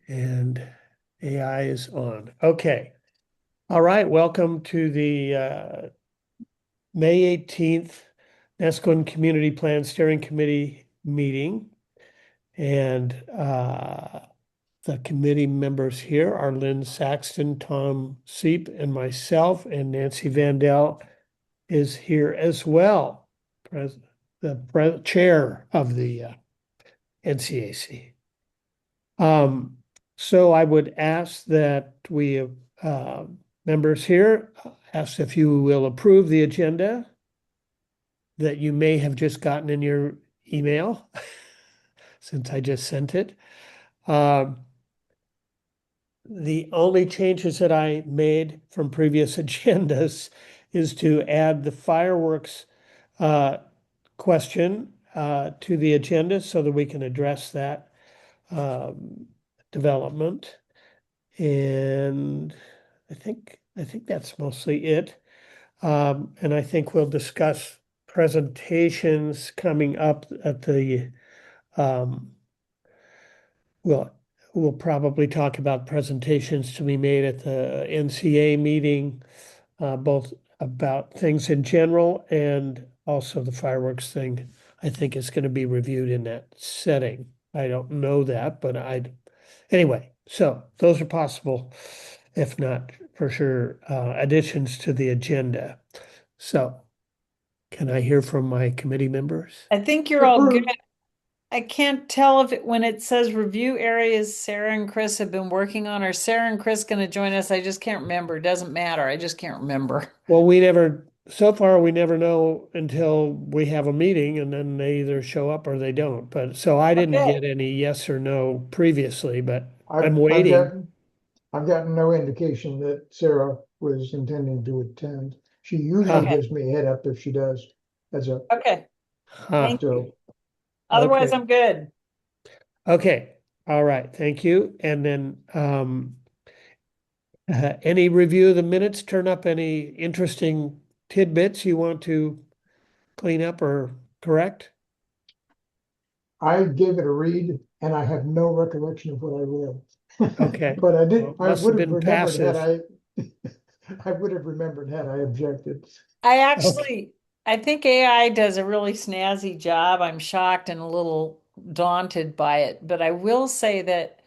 And AI is on. Okay. All right. Welcome to the May 18th Nesco Community Plan Steering Committee meeting. And the committee members here are Lynn Saxton, Tom Seep, and myself, and Nancy Vandell is here as well, the chair of the NCAC. So I would ask that we, uh, members here, ask if you will approve the agenda that you may have just gotten in your email, since I just sent it. Um, The only changes that I made from previous agendas is to add the fireworks uh, question to the agenda so that we can address that um, development. And I think that's mostly it. And I think we'll discuss presentations coming up at the um, well, we'll probably talk about presentations to be made at the NCA meeting, both about things in general and also the fireworks thing. I think is going to be reviewed in that setting. I don't know that, but anyway, so those are possible, if not for sure, additions to the agenda. So can I hear from my committee members? I think you're all good. Approved. I can't tell if when it says review areas Sarah and Chris have been working on. Are Sarah and Chris going to join us? I just can't remember. It doesn't matter. I just can't remember. Well, so far, we never know until we have a meeting and then they either show up or they don't. But so I didn't Okay. get any yes or no previously, but I've I'm I've waiting. gotten I've gotten no indication that Sarah was intending to attend. She usually Huh, Okay. gives me a head up if she does. As a Okay. huh, Thank you. so Otherwise, okay, I'm good. okay. All right, thank you. And then any review of the minutes, turn up any interesting tidbits you want to clean up or correct? I gave it a read and I have no recollection of what I read. Okay, But well, I must would have have been remembered had passive. I I would have remembered had I objected. I Okay. actually, I think AI does a really snazzy job. I'm shocked and a little daunted by it, but I will say that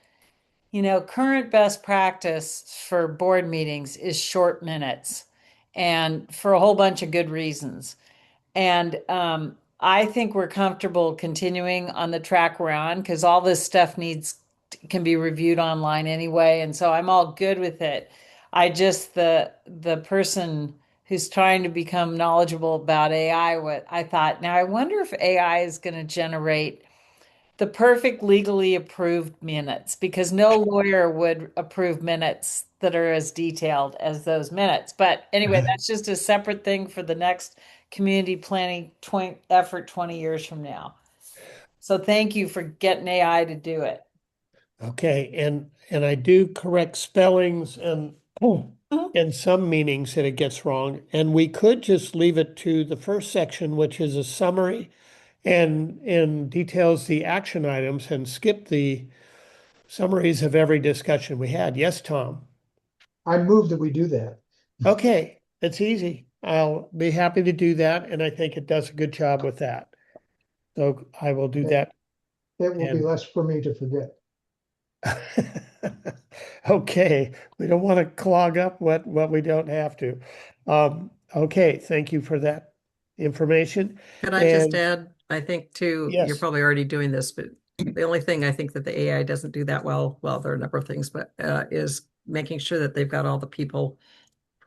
current best practice for board meetings is short minutes and for a whole bunch of good reasons. And I think we're comfortable continuing on the track we're on because all this stuff can be reviewed online anyway. And so I'm all good with it. I just the person who's trying to become knowledgeable about AI, what I thought, now I wonder if AI is going to generate the perfect legally approved minutes because no lawyer would approve minutes that are as detailed as those minutes. But anyway, that's just a separate thing for the next community planning effort 20 years from now. So thank you for getting AI to do it. Okay, and I do correct spellings and Mhm. and some meanings that it gets wrong. And we could just leave it to the first section, which is a summary and details the action items and skip the summaries of every discussion we had. Yes, Tom. I move that we do that. Okay, it's easy. I'll be happy to do that, and I think it does a good job with that. So I will do It, that. it will be And less for me to forget. okay, we don't want to clog up what we don't have to. Okay, thank you for that information. Could I just And add, I think too, you're yes, probably already doing this, but the only thing I think that the AI doesn't do that well, there are a number of things, but is making sure that they've got all the people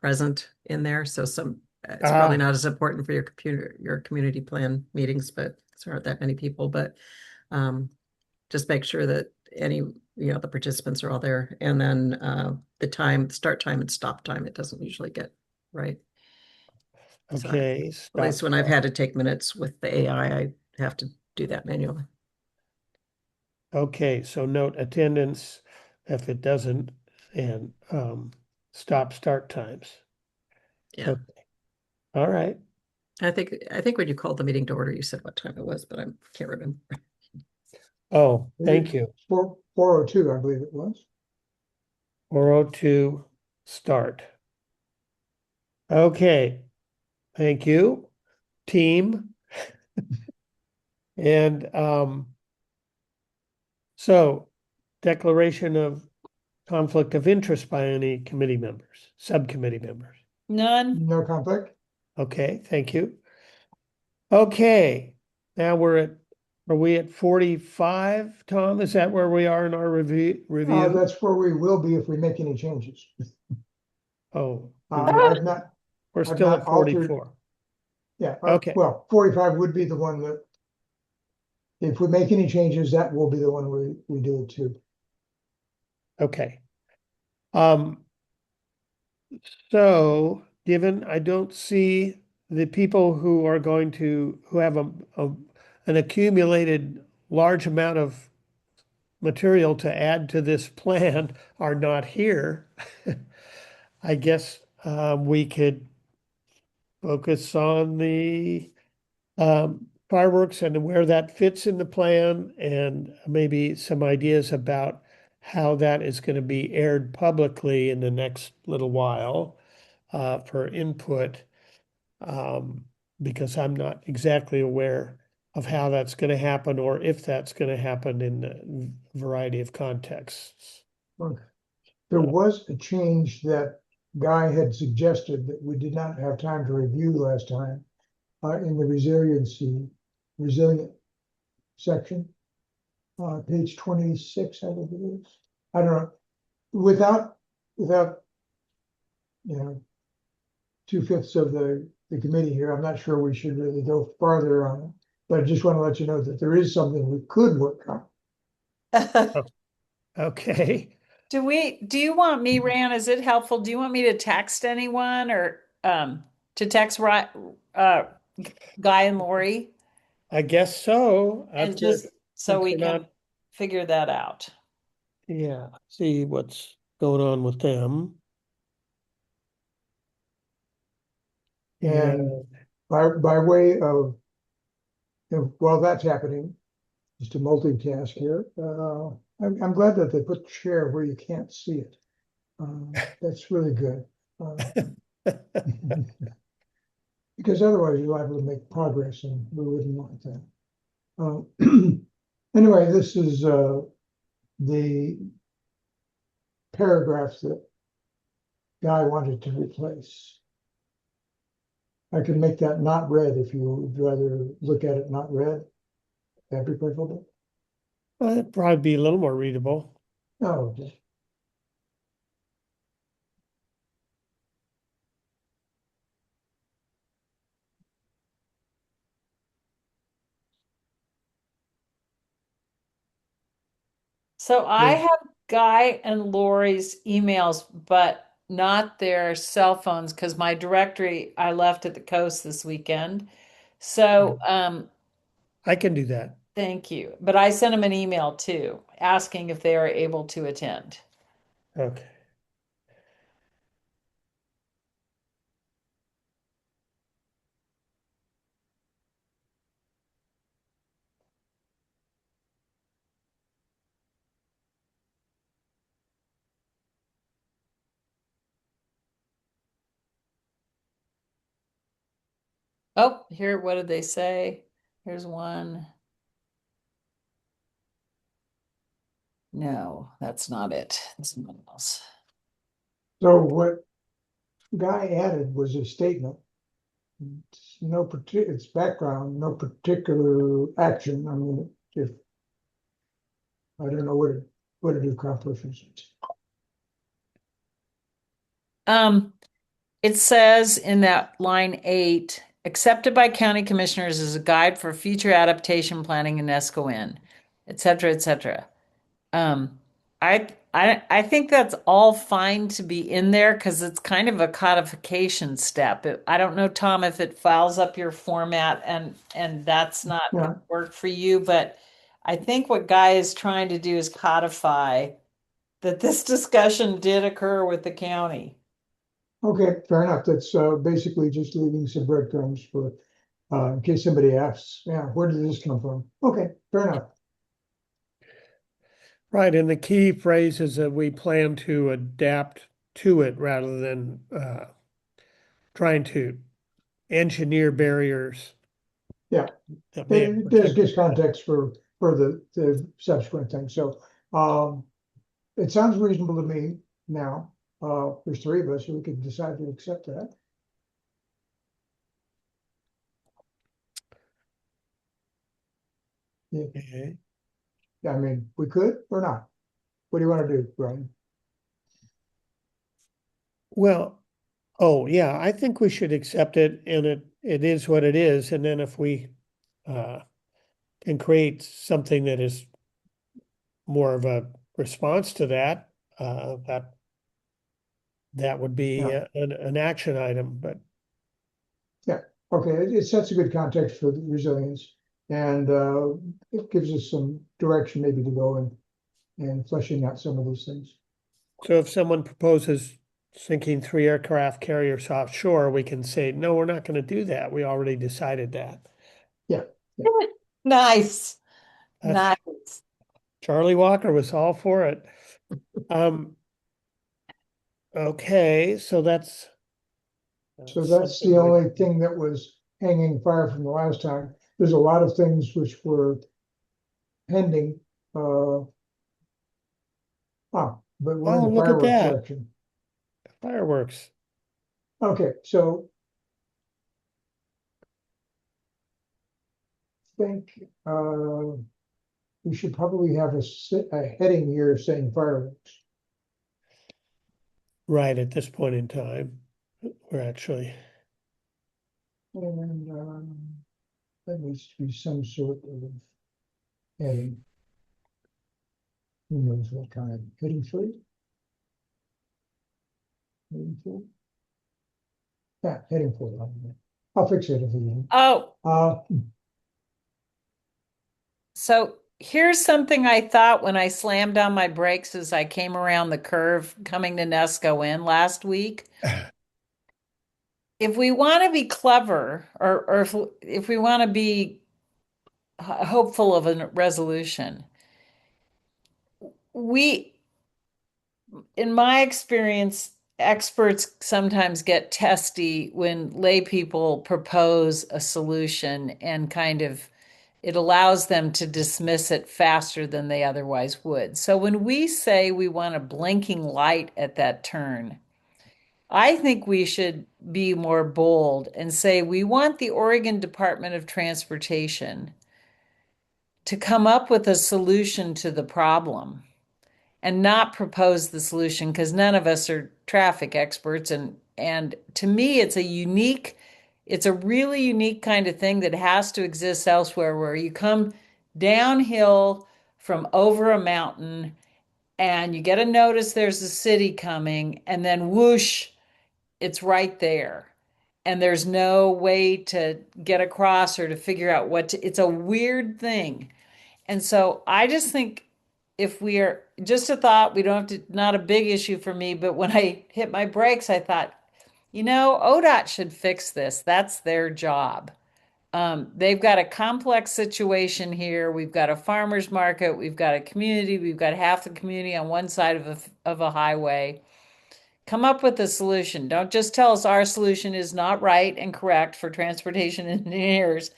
present in there. So it's probably ah, not as important for your community plan meetings, but there aren't that many people, but um, just make sure that the participants are all there. And then start time and stop time, it doesn't usually get right. So at okay, stop, least when I've stop. had to take minutes with the AI, I have to do that manually. Okay, so note attendance if it doesn't, and stop start times. Yeah. Okay, all right. I think when you called the meeting to order, you said what time it was, but I can't remember. Oh, thank Maybe you. 4:02, I believe it was. 4:02 start. Okay, thank you, team. And so declaration of conflict of interest by any committee members, subcommittee members. None. No conflict? Okay, thank you. Okay, now are we at 45, Tom? Is that where we are in our review? That's where we will be if we make any changes. Oh, I've not, we're I've still not at altered. 44. Yeah, Okay. well, 45 would be the one that, if we make any changes, that will be the one we do it to. Okay. Um, so given I don't see the people who are going to, who have an accumulated large amount of material to add to this plan are not here, I guess we could focus on the fireworks and where that fits in the plan and maybe some ideas about how that is going to be aired publicly in the next little while for input, because I'm not exactly aware of how that's going to happen or if that's going to happen in a variety of contexts. There was a change that Guy had suggested that we did not have time to review last time in the resilient section, page 26, I believe it is. I don't know. Without, you know, 2/5 of the committee here, I'm not sure we should really go farther on it. But I just want to let you know that there is something we could work on. Okay. Do you want me, Ran, is it helpful? Do you want me to text anyone or to text uh Guy and Lori I guess so. and just so Since we we're can not, figure that out? yeah, see what's going on with them. And Yeah, by way of, while that's happening, just to multitask here, I'm glad that they put share where you can't see it. That's really good. Because otherwise you're liable to make progress and we wouldn't want that. Anyway, this is the paragraphs that Guy wanted to replace. I can make that not red if you would rather look at it not red. That'd be preferable. it'd probably be a little more readable. Oh, okay. So I Yes. have Guy and Lori's emails, but not their cell phones because my directory I left at the coast this weekend. So I can do that. thank you. But I sent them an email too, asking if they are able to attend. Okay. Oh, here, what did they say? Here's one. No, that's not it. That's someone else. So what Guy added was a statement. It's no particular, it's background, no particular action. I mean, if I don't know what it accomplishes. It says in that line 8, accepted by county commissioners as a guide for future adaptation planning in ESCON, et cetera, et cetera. Um, I think that's all fine to be in there because it's kind of a codification step. I don't know, Tom, if it files up your format and that's not going Yeah. to work for you, but I think what Guy is trying to do is codify that this discussion did occur with the county. Okay, fair enough. That's basically just leaving some breadcrumbs for in case somebody asks, yeah, where did this come from? Okay, fair enough. Right, and the key phrase is that we plan to adapt to it rather than trying to engineer barriers Yeah, that may have it does protected. give context for the subsequent thing. So, it sounds reasonable to me now. There's three of us, so we could decide to accept that. Yeah, Okay. I mean, we could or not. What do you want to do, Brian? Well, oh yeah, I think we should accept it, and it is what it is. And then if we uh, can create something that is more of a response to that, that would be Yeah, an action item. But yeah. Okay, it sets a good context for the resilience, and it gives us some direction maybe to go and fleshing out some of these things. so if someone proposes sinking 3 aircraft carriers offshore, we can say, no, we're not going to do that. We already decided that. Yeah, yeah. Nice, That's nice. Charlie Walker was all for it. Um, okay, so So that's that's something the we only thing that was hanging fire from the last time. There's a lot of things which were pending. Uh, but we're in oh, the look at fireworks that. section. Fireworks. Okay, so I think we should probably have a heading here saying fireworks. Right at this point in time, we're actually, And that needs to be some sort of heading. Who knows what kind? Heading three? Heading four? Yeah, heading four. I'll fix it if we don't. Oh, Uh, so here's something I thought when I slammed on my brakes as I came around the curve coming to Nesco Inn last week. If we want to be clever, or if we want to be hopeful of a resolution, we, in my experience, experts sometimes get testy when lay people propose a solution and kind of it allows them to dismiss it faster than they otherwise would. So when we say we want a blinking light at that turn, I think we should be more bold and say we want the Oregon Department of Transportation to come up with a solution to the problem and not propose the solution because none of us are traffic experts, and to me it's a really unique kind of thing that has to exist elsewhere where you come downhill from over a mountain and you get a notice there's a city coming and then whoosh, it's right there and there's no way to get across or to figure out it's a weird thing. And so I just think if we are just a thought, we don't have to, not a big issue for me, but when I hit my brakes, I thought, ODOT should fix this. That's their job. They've got a complex situation here. We've got a farmer's market, we've got a community, we've got half the community on one side of a highway. Come up with a solution. Don't just tell us our solution is not right and correct for transportation engineers.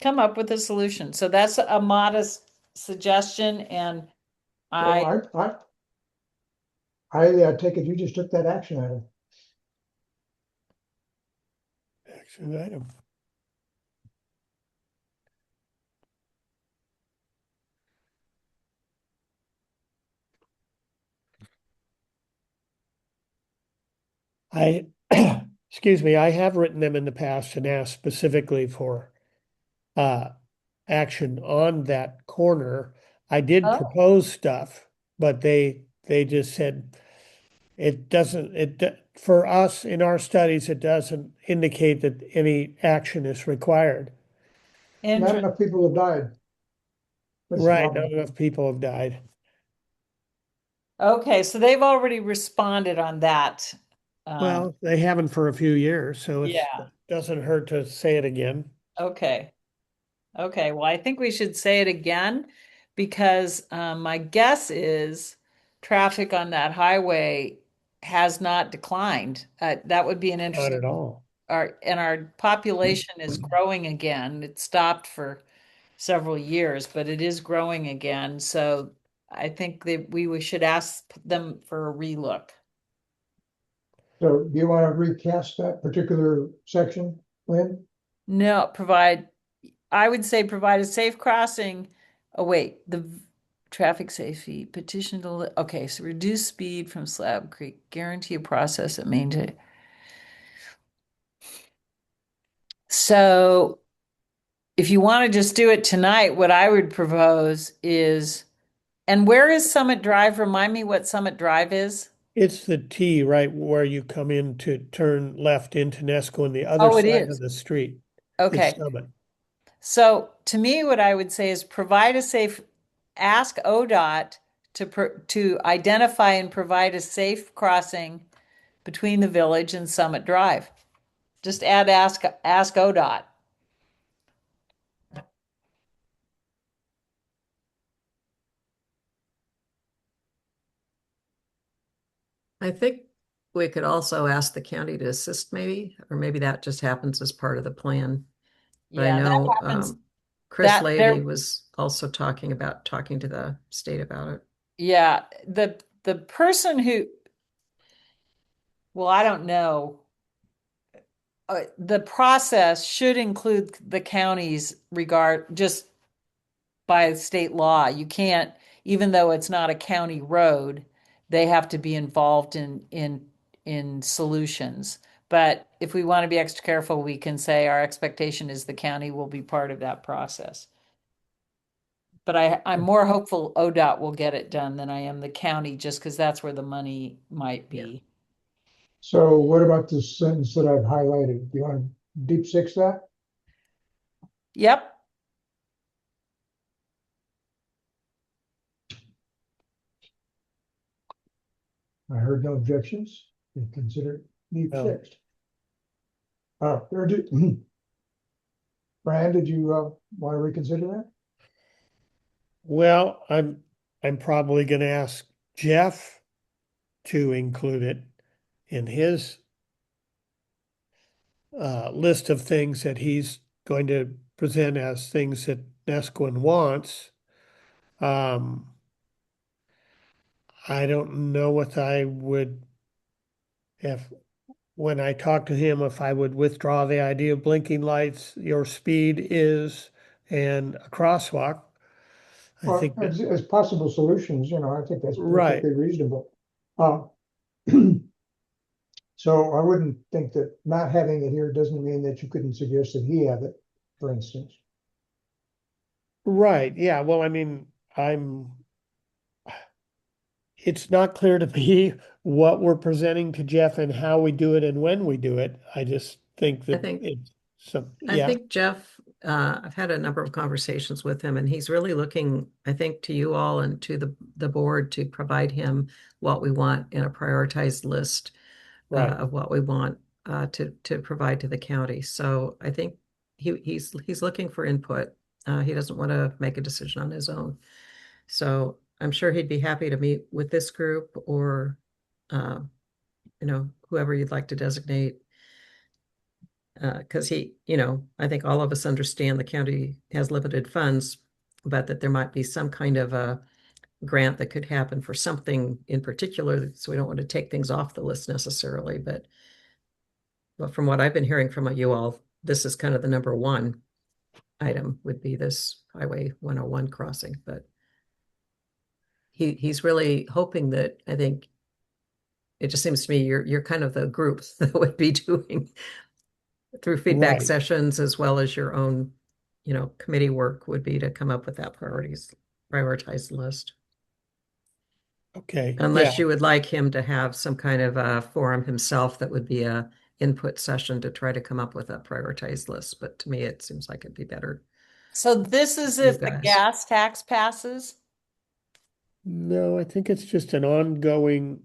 Come up with a solution. So that's a modest suggestion, and well, I I take it you just took that action item. action item. I, excuse me, I have written them in the past and asked specifically for uh, action on that corner. I did oh, propose stuff, but they just said it doesn't, for us in our studies, it doesn't indicate that any action is required. Not interesting. enough people have died. That's the Right, not problem. enough people have died. Okay, so they've already responded on that. Um, Well, they haven't for a few years, so it yeah. doesn't hurt to say it again. Okay. Okay. Well, I think we should say it again because my guess is traffic on that highway has not declined. That would be an Not interesting. at all. Our population is growing again. It stopped for several years, but it is growing again. So I think that we should ask them for a relook. So do you want to recast that particular section, Lynn? No, I would say provide a safe crossing. Oh, wait, traffic safety petition to, okay, so reduce speed from Slab Creek, guarantee a process that maintain. So if you want to just do it tonight, what I would propose is, and where is Summit Drive? Remind me what Summit Drive is. It's the T right where you come in to turn left into Nesco on the other Oh, it side of is. the street. It's Okay. Summit. So to me, what I would say is provide a safe, ask ODOT to identify and provide a safe crossing between the village and Summit Drive. Just ask ODOT. I think we could also ask the county to assist maybe, or maybe that just happens as part of the plan. But I Yeah, that know happens. Chris That Levy there, was also talking to the state about it. yeah, the person who, well, I don't know. The process should include the county's regard just by state law. You can't, even though it's not a county road, they have to be involved in solutions. But if we want to be extra careful, we can say our expectation is the county will be part of that process. But I'm more hopeful ODOT will get it done than I am the county, just because that's where the money might Yeah. be. So what about the sentence that I've highlighted? Do you want to deep six that? Yep. I heard no objections. We consider it deep No. sixed. Brian, did you want to reconsider that? Well, I'm probably going to ask Jeff to include it in his list of things that he's going to present as things that Nesquin wants. Um, I don't know if I would, if when I talk to him, if I would withdraw the idea of blinking lights, your speed is, and a crosswalk. I Well, think that, as possible solutions, I think that's right, perfectly reasonable. Uh, So I wouldn't think that not having it here doesn't mean that you couldn't suggest that he have it, for instance. right. Yeah. Well, I mean, it's not clear to me what we're presenting to Jeff and how we do it and when we do it. I just think I that think it's some, I yeah, think Jeff, I've had a number of conversations with him, and he's really looking, I think, to you all and to the board to provide him what we want in a prioritized list right. of what we want to provide to the county. So I think he's looking for input. He doesn't want to make a decision on his own. So I'm sure he'd be happy to meet with this group or uh, whoever you'd like to designate. Because I think all of us understand the county has limited funds, but that there might be some kind of a grant that could happen for something in particular. So we don't want to take things off the list necessarily, but from what I've been hearing from you all, this is kind of the number one item would be this Highway 101 crossing. But he's really hoping that, I think it just seems to me you're kind of the group that would be doing through feedback Right. sessions as well as your own, committee work would be to come up with that prioritized list. Okay. Yeah. Unless you would like him to have some kind of a forum himself that would be a input session to try to come up with a prioritized list. But to me, it seems like it'd be better So this is for you if the guys. gas tax passes. No, I think it's just an ongoing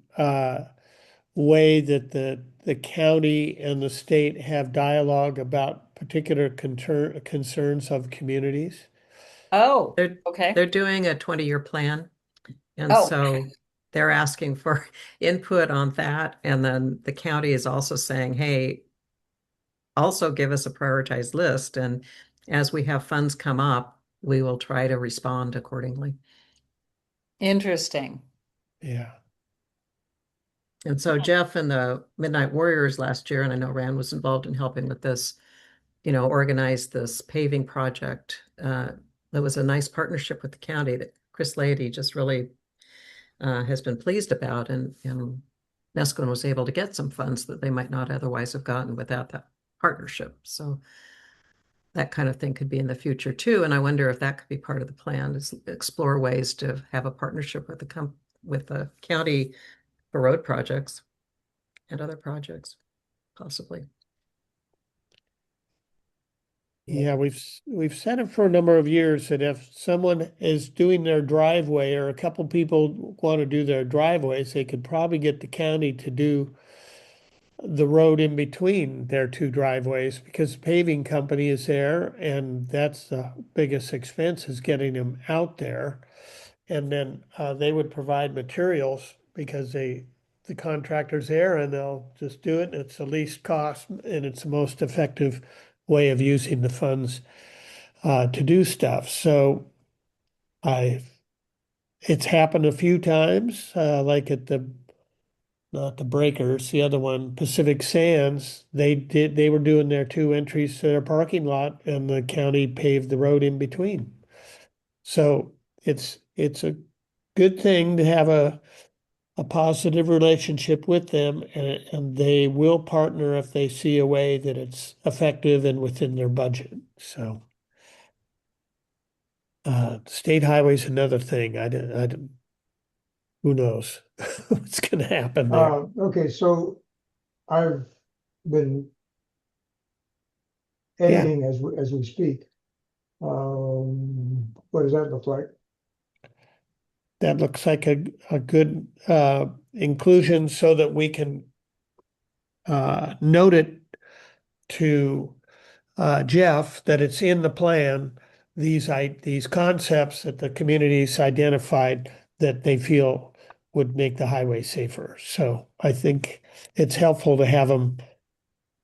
way that the county and the state have dialogue about particular concerns of communities. Oh, They're okay. they're doing a 20-year plan, and Oh, so they're asking for input on that. And then the county is also saying, hey, also give us a prioritized list. And as we have funds come up, we will try to respond accordingly. interesting. Yeah. And so Jeff and the Midnight Warriors last year, and I know Rand was involved in helping with this, organize this paving project. That was a nice partnership with the county that Chris Lady just really has been pleased about, and Nesquin was able to get some funds that they might not otherwise have gotten without that partnership. So that kind of thing could be in the future too. And I wonder if that could be part of the plan, is explore ways to have a partnership with the county for road projects and other projects, possibly. Yeah, we've said it for a number of years that if someone is doing their driveway or a couple people want to do their driveways, they could probably get the county to do the road in between their two driveways because the paving company is there and that's the biggest expense is getting them out there. And then they would provide materials because the contractor's there and they'll just do it. It's the least cost and it's the most effective way of using the funds to do stuff. So I, it's happened a few times, like at the not the Breakers, the other one, Pacific Sands. They were doing their two entries to their parking lot, and the county paved the road in between. So it's a good thing to have a positive relationship with them, and they will partner if they see a way that it's effective and within their budget. So. State highway's another thing. I didn't, who knows what's going to happen there? Okay, so I've been Yeah, editing as we speak. What does that look like? that looks like a good inclusion so that we can note it to Jeff that it's in the plan. These concepts that the communities identified that they feel would make the highway safer. So I think it's helpful to have them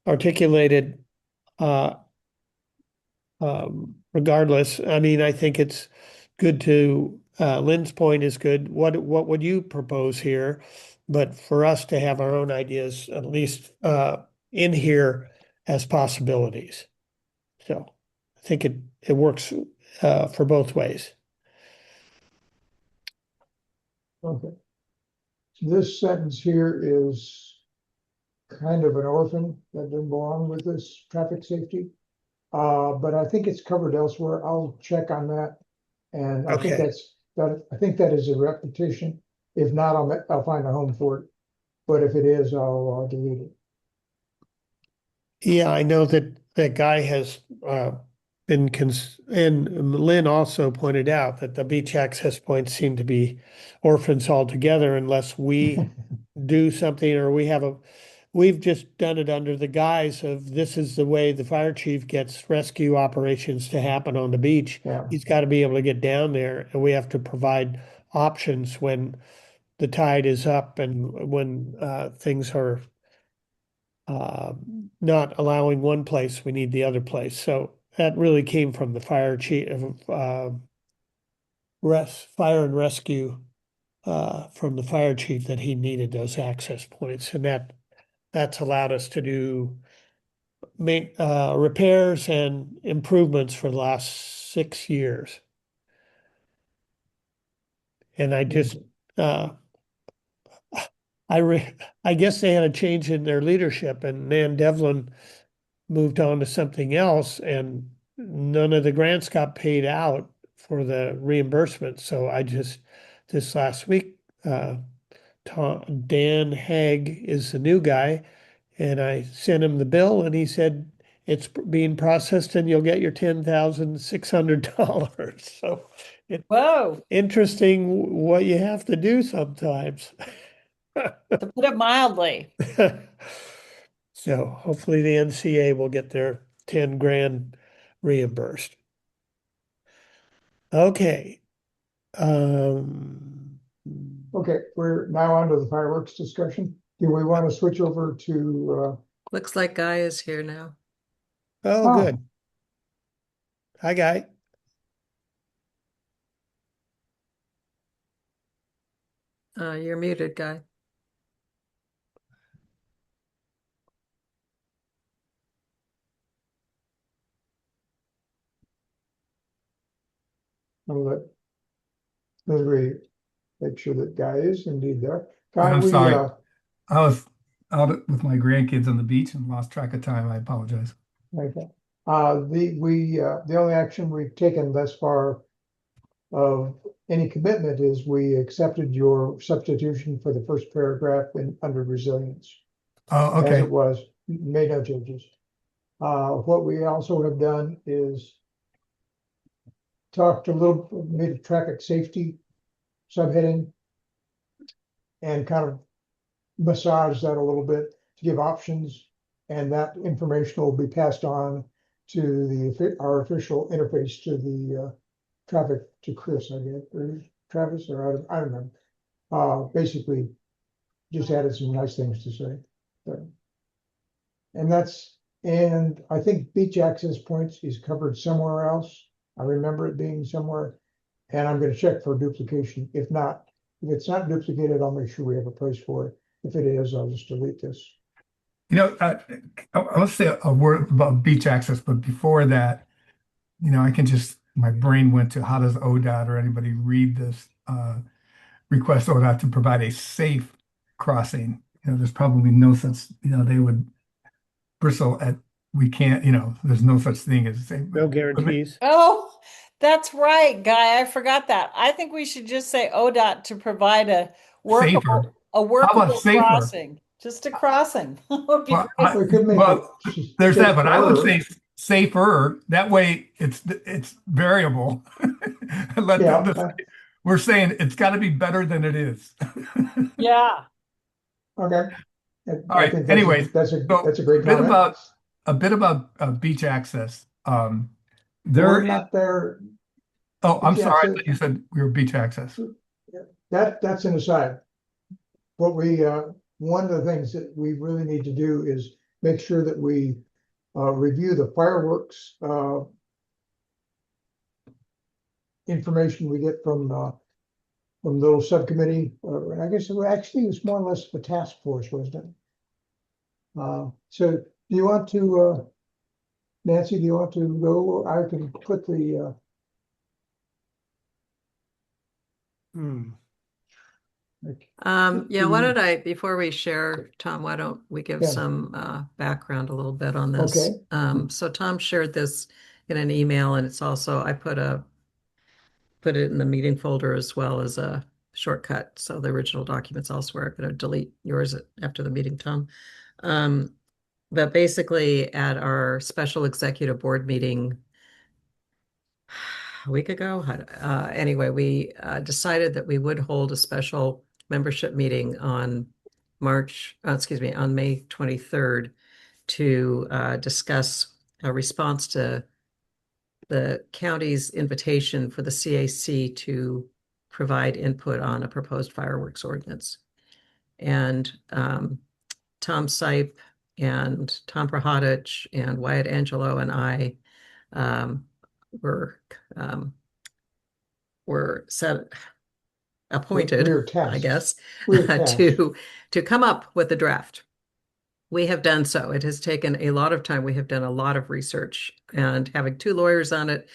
articulated uh, regardless. I mean, I think it's good to, Lynn's point is good. What would you propose here? But for us to have our own ideas, at least in here as possibilities. So I think it works for both ways. Okay. This sentence here is kind of an orphan that doesn't belong with this traffic safety. But I think it's covered elsewhere. I'll check on that. And I think Okay. I think that is a repetition. If not, I'll find a home for it. But if it is, I'll delete it. Yeah, I know that that guy has been and Lynn also pointed out that the beach access points seem to be orphans altogether unless we do something or we've just done it under the guise of this is the way the fire chief gets rescue operations to happen on the beach. Yeah. He's got to be able to get down there and we have to provide options when the tide is up and when things are uh, not allowing one place, we need the other place. So that really came from the fire chief, fire and rescue from the fire chief that he needed those access points, and that's allowed us to do repairs and improvements for the last 6 years. And I just uh, I guess they had a change in their leadership, and Nan Devlin moved on to something else, and none of the grants got paid out for the reimbursement. So I just this last week, Dan Haig is the new guy, and I sent him the bill, and he said it's being processed, and you'll get your $10,600. So it's Whoa, interesting what you have to do sometimes. to put it mildly. So hopefully the NCA will get their 10 grand reimbursed. Okay. Um, Okay, we're now on to the fireworks discussion. Do we want to switch over to, Looks like Guy is here now. oh, oh, good. Hi, Guy. You're muted, Guy. I'll let Desiree make sure that Guy is indeed there. Yeah, Guy, I'm we, sorry. I was out with my grandkids on the beach and lost track of time. I apologize. okay. The only action we've taken thus far of any commitment is we accepted your substitution for the first paragraph under resilience. Oh, As okay. it was, made no changes. What we also have done is talked a little, made a traffic safety subheading and kind of massage that a little bit to give options. And that information will be passed on to our official interface to the traffic to Chris, I guess, or Travis, or I don't know. Basically, just added some nice things to say. But, and that's, and I think beach access points is covered somewhere else. I remember it being somewhere, and I'm going to check for duplication. If not, if it's not duplicated, I'll make sure we have a place for it. If it is, I'll just delete this. You know, I want to say a word about beach access, but before that, I can just, my brain went to how does ODOT or anybody read this request ODOT to provide a safe crossing? There's probably no such, they would bristle at, we can't, there's no such thing as safe. No But guarantees. Oh, that's right, Guy. I forgot that. I think we should just say ODOT to provide a safer. How about workable safer? crossing. Just a crossing would be Well, great. We could make it well, there's that, but I would safer. say safer. That way, it's variable. Let Yeah. we're saying it's got to be better than it is. Yeah. Okay. All I right. think Anyways, so that's a great comment. a bit about beach access. We're There. not there. Oh, I'm Beach sorry. I access. thought you said we were beach access. That's an aside. What one of the things that we really need to do is make sure that we review the fireworks information we get from the little subcommittee. I guess actually it was more or less the task force, wasn't it? So do you want to, Nancy, do you want to go? I can put the, Hmm. Yeah, why don't I, before we share, Tom, why don't we give Yeah. some background a little bit on this? Okay. So Tom shared this in an email, and it's also, I put it in the meeting folder as well as a shortcut. So the original document's elsewhere. I'm going to delete yours after the meeting, Tom. But basically, at our special executive board meeting a week ago, anyway, we decided that we would hold a special membership meeting on on May 23rd to discuss a response to the county's invitation for the CAC to provide input on a proposed fireworks ordinance. And Tom Sipe and Tom Prahodich and Wyatt Angelo and I were appointed, We're I tasked. guess, We're tasked. to come up with a draft. We have done so. It has taken a lot of time. We have done a lot of research, and having two lawyers on it,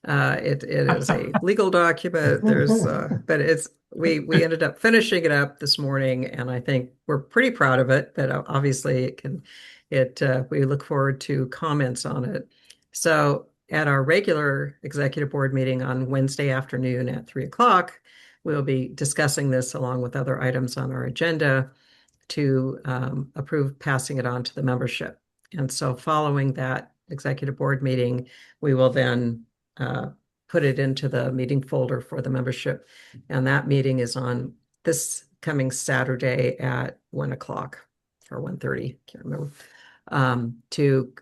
it is a legal document. But we ended up finishing it up this morning, and I think we're pretty proud of it. But obviously, we look forward to comments on it. So at our regular executive board meeting on Wednesday afternoon at 3 o'clock, we'll be discussing this along with other items on our agenda to approve passing it on to the membership. And so following that executive board meeting, we will then put it into the meeting folder for the membership. And that meeting is on this coming Saturday at 1 o'clock or 1:30, can't remember, to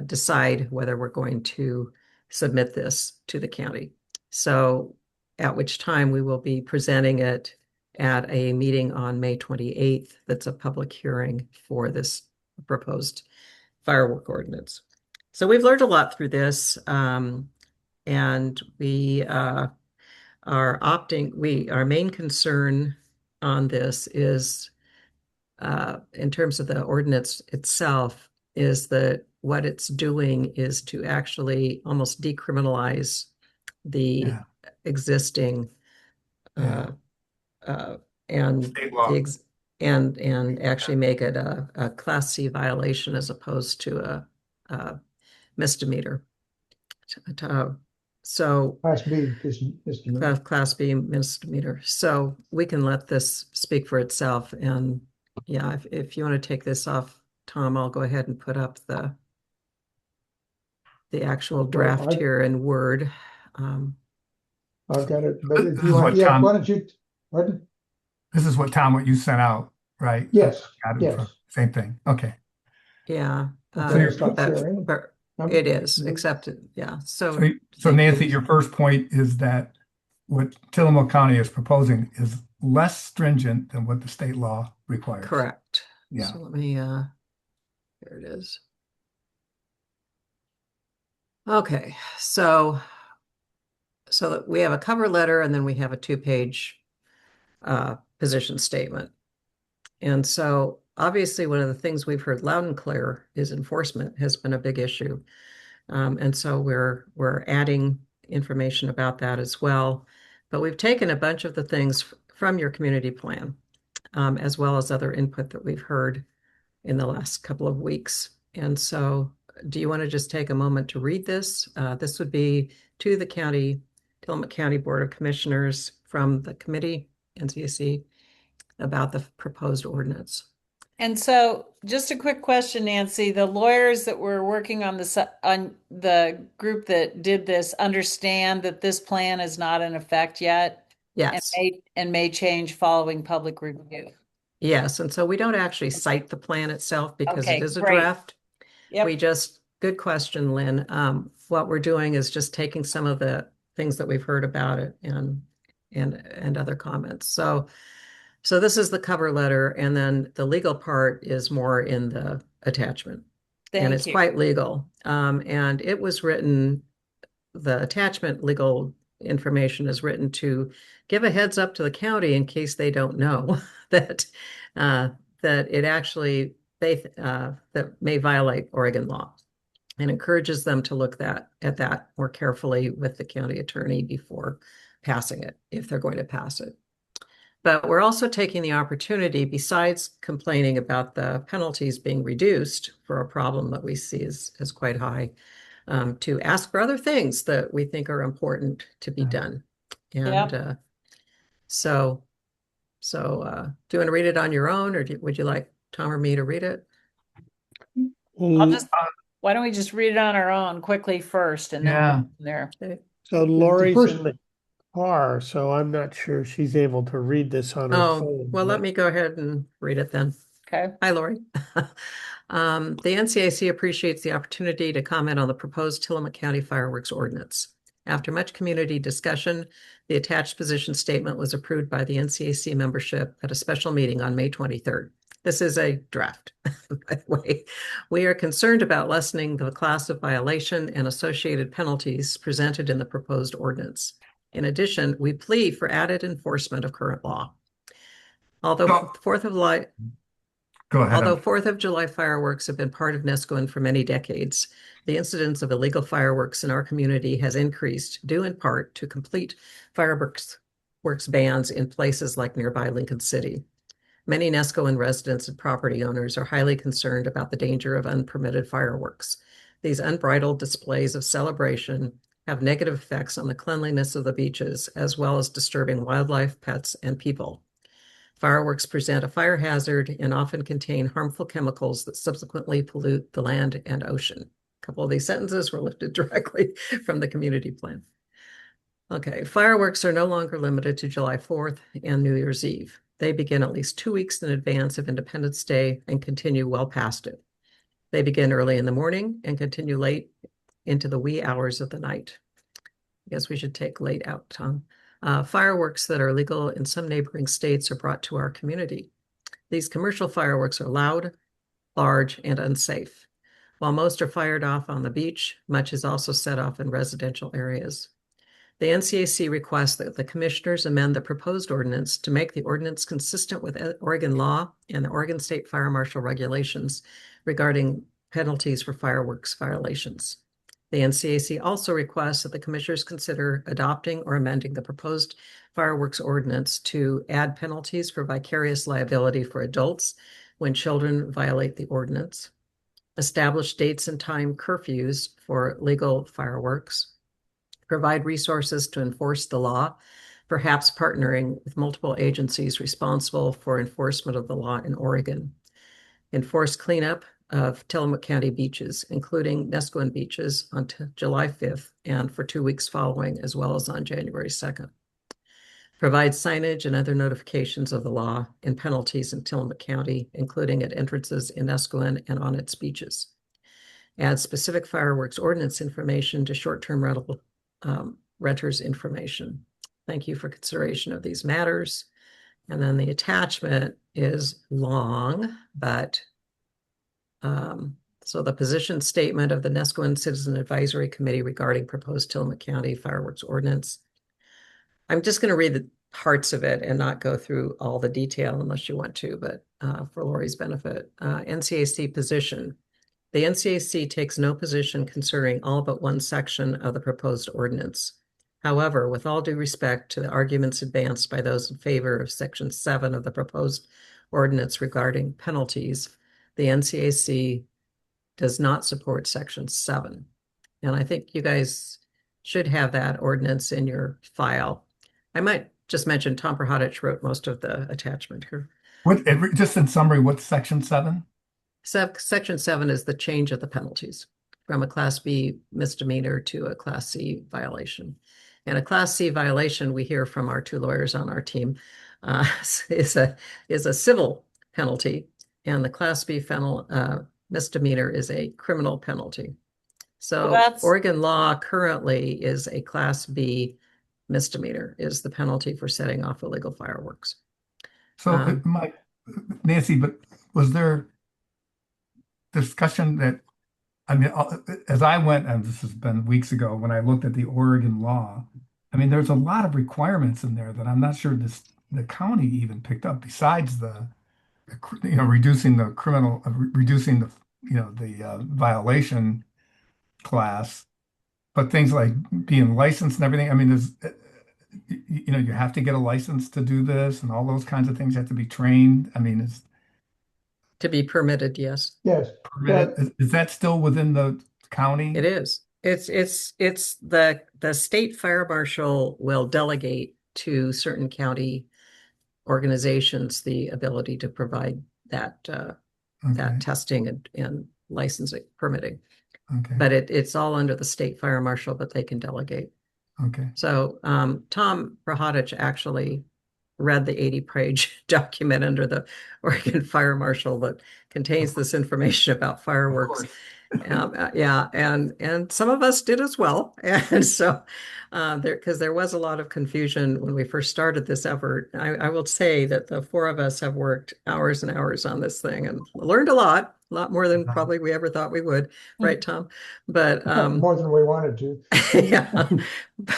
decide whether we're going to submit this to the county. So at which time we will be presenting it at a meeting on May 28th. That's a public hearing for this proposed firework ordinance. So we've learned a lot through this, and we are our main concern on this is in terms of the ordinance itself, is that what it's doing is to actually almost decriminalize the Yeah. existing Yeah. and State law. the ex and actually make it a Class C violation as opposed to a misdemeanor. So Class B, misdemeanor. Class B misdemeanor. So we can let this speak for itself. And yeah, if you want to take this off, Tom, I'll go ahead and put up the actual draft here in Word. I've got it, but This if is you want, what yeah, Tom- why don't you, pardon? This is what you sent out, right? Yes, Got it yes. from- Same thing. Okay. Yeah. Okay, stop sharing. But Um, it is accepted. Yeah. So So Nancy, your first point is that what Tillamook County is proposing is less stringent than what the state law requires. correct. Yeah. So let me, here it is. Okay, so that we have a cover letter and then we have a 2-page position statement. And so obviously one of the things we've heard loud and clear is enforcement has been a big issue. And so we're adding information about that as well. But we've taken a bunch of the things from your community plan, as well as other input that we've heard in the last couple of weeks. And so do you want to just take a moment to read this? This would be to the Tillamook County Board of Commissioners from the committee, NCAC, about the proposed ordinance. And so just a quick question, Nancy, the lawyers that were working on the group that did this understand that this plan is not in effect yet? Yes. And may change following public review. Yes, and so we don't actually cite the plan itself because Okay, it is a great. draft. Yep. Good question, Lynn. What we're doing is just taking some of the things that we've heard about it and other comments. So this is the cover letter, and then the legal part is more in the attachment. And it's quite legal. And it was written, the attachment legal information is written to give a heads up to the county in case they don't know that it actually that may violate Oregon law, and encourages them to look at that more carefully with the county attorney before passing it, if they're going to pass it. But we're also taking the opportunity, besides complaining about the penalties being reduced for a problem that we see as quite high, to ask for other things that we think are important to be done. And so do you want to read it on your own, or would you like Tom or me to read it? Why don't we just read it on our own quickly first, and then we'll go from there. Okay. So Lori's in the car, so I'm not sure she's able to read this on her phone. Well, let me go ahead and read it then. Okay. Hi, Lori. The NCAC appreciates the opportunity to comment on the proposed Tillamook County fireworks ordinance. After much community discussion, the attached position statement was approved by the NCAC membership at a special meeting on May 23rd. This is a draft, by the way. We are concerned about lessening the class of violation and associated penalties presented in the proposed ordinance. In addition, we plead for added enforcement of current law. Although 4th of July Although 4th of July fireworks have been part of Nescoin for many decades, the incidence of illegal fireworks in our community has increased, due in part to complete fireworks bans in places like nearby Lincoln City. Many Nescoin residents and property owners are highly concerned about the danger of unpermitted fireworks. These unbridled displays of celebration have negative effects on the cleanliness of the beaches, as well as disturbing wildlife, pets, and people. Fireworks present a fire hazard and often contain harmful chemicals that subsequently pollute the land and ocean. A couple of these sentences were lifted directly from the community plan. Okay, fireworks are no longer limited to July 4th and New Year's Eve. They begin at least 2 weeks in advance of Independence Day and continue well past it. They begin early in the morning and continue late into the wee hours of the night. guess we should take late out, Tom. Fireworks that are legal in some neighboring states are brought to our community. These commercial fireworks are loud, large, and unsafe. While most are fired off on the beach, much is also set off in residential areas. The NCAC requests that the commissioners amend the proposed ordinance to make the ordinance consistent with Oregon law and the Oregon State Fire Marshal regulations regarding penalties for fireworks violations. The NCAC also requests that the commissioners consider adopting or amending the proposed fireworks ordinance to add penalties for vicarious liability for adults when children violate the ordinance, establish dates and time curfews for legal fireworks, provide resources to enforce the law, perhaps partnering with multiple agencies responsible for enforcement of the law in Oregon, enforce cleanup of Tillamook County beaches, including Nesquin beaches, on July 5th and for 2 weeks following, as well as on January 2nd. Provide signage and other notifications of the law and penalties in Tillamook County, including at entrances in Nesquin and on its beaches. Add specific fireworks ordinance information to short-term renters information. Thank you for consideration of these matters. And then the attachment is long, but so the position statement of the Nesquin Citizen Advisory Committee regarding proposed Tillamook County fireworks ordinance. I'm just going to read the parts of it and not go through all the detail unless you want to, but for Lori's benefit. NCAC position. The NCAC takes no position concerning all but one section of the proposed ordinance. However, with all due respect to the arguments advanced by those in favor of Section 7 of the proposed ordinance regarding penalties, the NCAC does not support Section 7. And I think you guys should have that ordinance in your file. I might just mention Tom Prohodich wrote most of the attachment here. Just in summary, what's Section 7? Section 7 is the change of the penalties from a Class B misdemeanor to a Class C violation. And a Class C violation, we hear from our two lawyers on our team, is a civil penalty, and the Class B misdemeanor is a criminal penalty. So Oregon law currently is a Class B misdemeanor is the penalty for setting off illegal fireworks. So, Nancy, but was there discussion that, I mean, as I went, and this has been weeks ago, when I looked at the Oregon law, I mean, there's a lot of requirements in there that I'm not sure the county even picked up, besides reducing the violation class, but things like being licensed and everything. I mean, you have to get a license to do this, and all those kinds of things have to be trained. I mean, it's to be permitted, yes. Yes. permitted. Is that still within the county? It is. It's the state fire marshal will delegate to certain county organizations the ability to provide that Okay. testing and licensing permitting. Okay. But it's all under the state fire marshal, but they can delegate. Okay. So Tom Prohodich actually read the 80-page document under the Oregon Fire Marshal that contains this information about fireworks. Yeah, and some of us did as well. And so because there was a lot of confusion when we first started this effort. I will say that the four of us have worked hours and hours on this thing and learned a lot more than probably we ever thought we would, right, Tom? But more than we wanted to. yeah,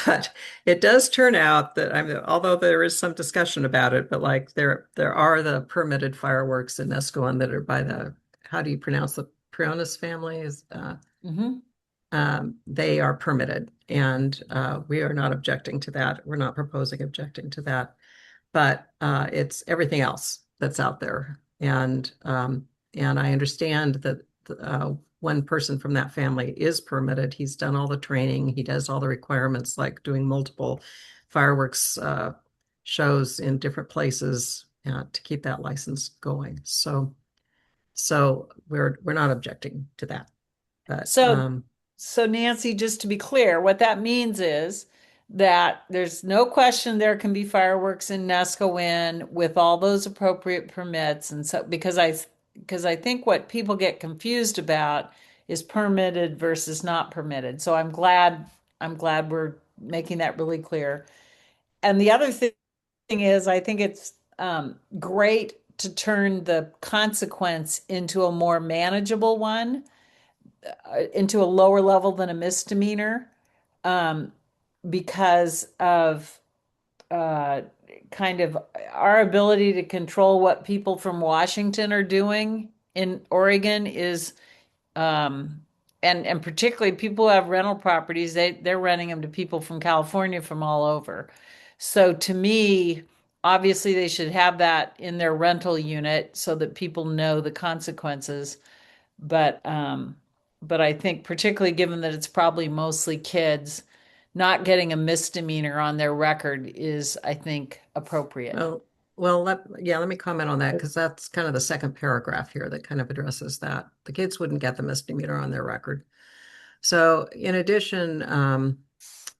but it does turn out that although there is some discussion about it, but like there are the permitted fireworks in Nesquin that are by the, how do you pronounce the Prionis family is they are permitted, and we are not objecting to that. We're not proposing objecting to that, but it's everything else that's out there. And I understand that one person from that family is permitted. He's done all the training. He does all the requirements, like doing multiple fireworks shows in different places to keep that license going. So we're not objecting to that. But, so Nancy, just to be clear, what that means is that there's no question there can be fireworks in Nesquin with all those appropriate permits. And so because I think what people get confused about is permitted versus not permitted. So I'm glad we're making that really clear. And the other thing is, I think it's great to turn the consequence into a more manageable one, into a lower level than a misdemeanor, um, because of uh, kind of our ability to control what people from Washington are doing in Oregon is, um, and particularly people who have rental properties, they're renting them to people from California from all over. So to me, obviously they should have that in their rental unit so that people know the consequences. But but I think particularly given that it's probably mostly kids, not getting a misdemeanor on their record is, I think, appropriate. Let me comment on that because that's kind of the second paragraph here that kind of addresses that. The kids wouldn't get the misdemeanor on their record. So in addition,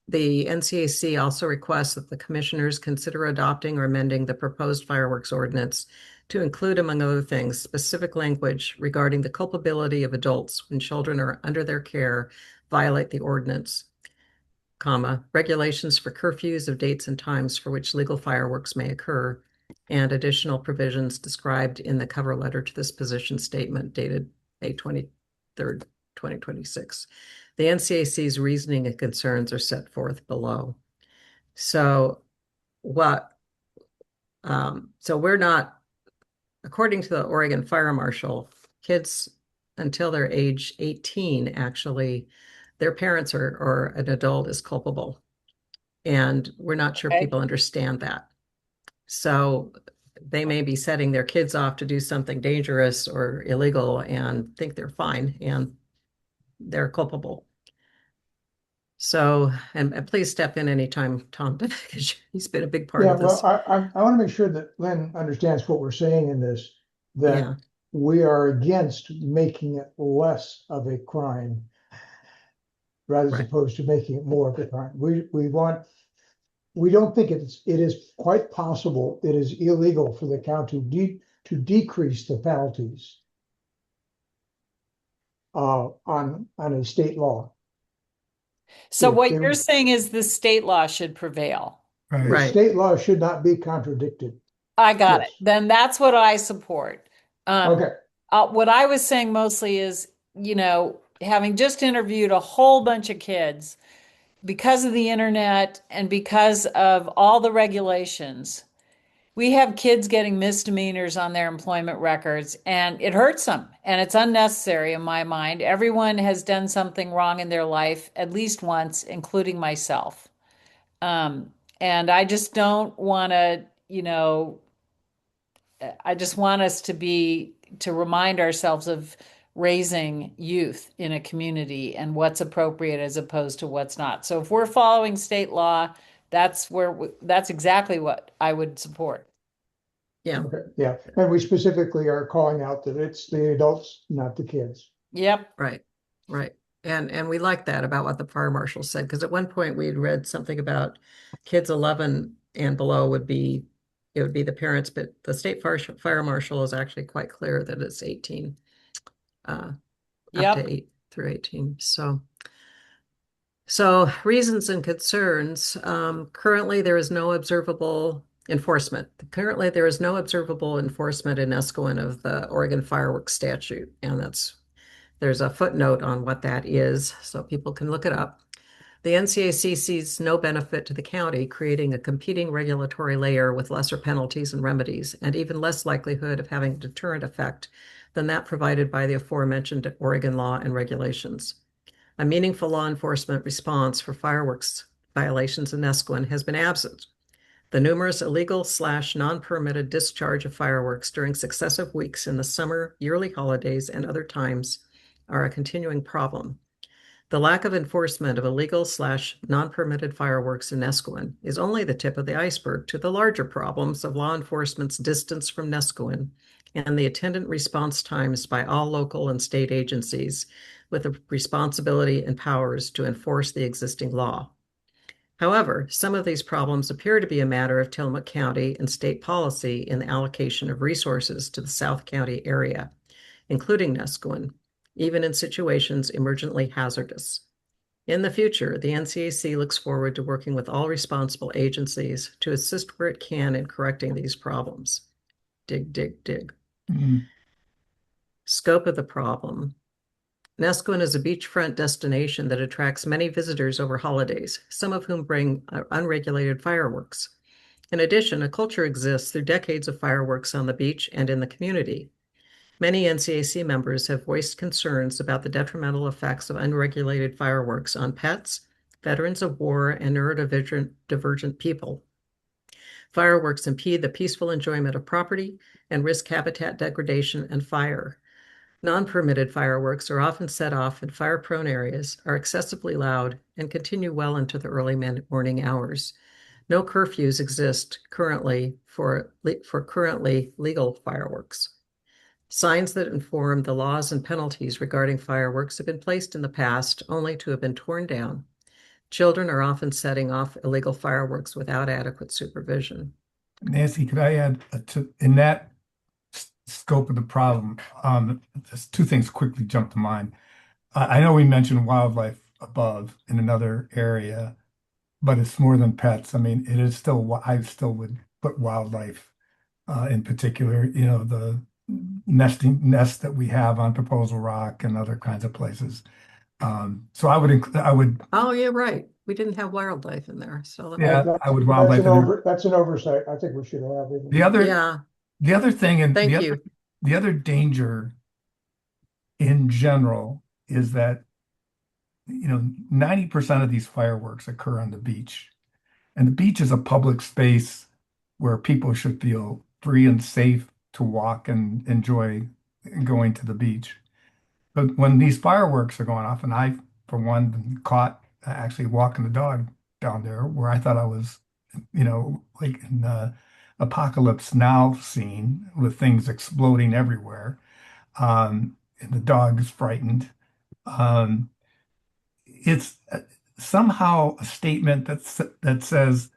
the NCAC also requests that the commissioners consider adopting or amending the proposed fireworks ordinance to include, among other things, specific language regarding the culpability of adults when children are under their care violate the ordinance, regulations for curfews of dates and times for which legal fireworks may occur, and additional provisions described in the cover letter to this position statement dated May 23rd, 2026. The NCAC's reasoning and concerns are set forth below. So we're not, according to the Oregon Fire Marshal, kids until they're age 18, actually, their parents or an adult is culpable. And we're not sure Okay. people understand that. So they may be setting their kids off to do something dangerous or illegal and think they're fine, and they're culpable. So, and please step in anytime, Tom, because he's been a big part Yeah, of this. well, I want to make sure that Lynn understands what we're saying in this, that Yeah, we are against making it less of a crime rather as right. opposed to making it more of a crime. We don't think it is quite possible, it is illegal for the county to decrease the penalties on a state law. So If what they, you're saying is the state law should prevail. the Right. Right. state law should not be contradicted. I got it. Yes. Then that's what I support. Okay. What I was saying mostly is, having just interviewed a whole bunch of kids because of the internet and because of all the regulations, we have kids getting misdemeanors on their employment records, and it hurts them, and it's unnecessary in my mind. Everyone has done something wrong in their life at least once, including myself. And I just don't want to, I just want us to remind ourselves of raising youth in a community and what's appropriate as opposed to what's not. So if we're following state law, that's exactly what I would support. Yeah, Okay. Yeah. And we specifically are calling out that it's the adults, not the kids. Yep. right. And we like that about what the fire marshal said, because at one point we had read something about kids 11 and below would be the parents, but the state fire marshal is actually quite clear that it's 18, up Yep. to 8 through 18. So reasons and concerns. Currently, there is no observable enforcement. Currently, there is no observable enforcement in Escalon of the Oregon fireworks statute, and there's a footnote on what that is, so people can look it up. The NCAC sees no benefit to the county creating a competing regulatory layer with lesser penalties and remedies, and even less likelihood of having a deterrent effect than that provided by the aforementioned Oregon law and regulations. A meaningful law enforcement response for fireworks violations in Escalon has been absent. The numerous illegal/non-permitted discharge of fireworks during successive weeks in the summer, yearly holidays, and other times are a continuing problem. The lack of enforcement of illegal/non-permitted fireworks in Nesquin is only the tip of the iceberg to the larger problems of law enforcement's distance from Nesquin and the attendant response times by all local and state agencies with the responsibility and powers to enforce the existing law. However, some of these problems appear to be a matter of Tillamook County and state policy in the allocation of resources to the South County area, including Nesquin, even in situations emergently hazardous. In the future, the NCAC looks forward to working with all responsible agencies to assist where it can in correcting these problems. Dig, dig, dig. Mm. Scope of the problem. Nesquin is a beachfront destination that attracts many visitors over holidays, some of whom bring unregulated fireworks. In addition, a culture exists through decades of fireworks on the beach and in the community. Many NCAC members have voiced concerns about the detrimental effects of unregulated fireworks on pets, veterans of war, and neurodivergent people. Fireworks impede the peaceful enjoyment of property and risk habitat degradation and fire. Non-permitted fireworks are often set off in fire-prone areas, are excessively loud, and continue well into the early morning hours. No curfews exist currently for currently legal fireworks. Signs that inform the laws and penalties regarding fireworks have been placed in the past only to have been torn down. Children are often setting off illegal fireworks without adequate supervision. Nancy, could I add in that scope of the problem, just two things quickly jump to mind. I know we mentioned wildlife above in another area, but it's more than pets. I mean, it is still, I still would put wildlife in particular, the nests that we have on Proposal Rock and other kinds of places. So I would, Oh, yeah, right. We didn't have wildlife in there, so yeah, I would That's wildlife an in there. that's an oversight. I think we should have it. The other, yeah, the other thing, and thank you. the other danger in general is that 90% of these fireworks occur on the beach. And the beach is a public space where people should feel free and safe to walk and enjoy going to the beach. But when these fireworks are going off, and I, for one, been caught actually walking the dog down there where I thought I was, like in the Apocalypse Now scene with things exploding everywhere. And the dog is frightened. Um, it's somehow a statement that says,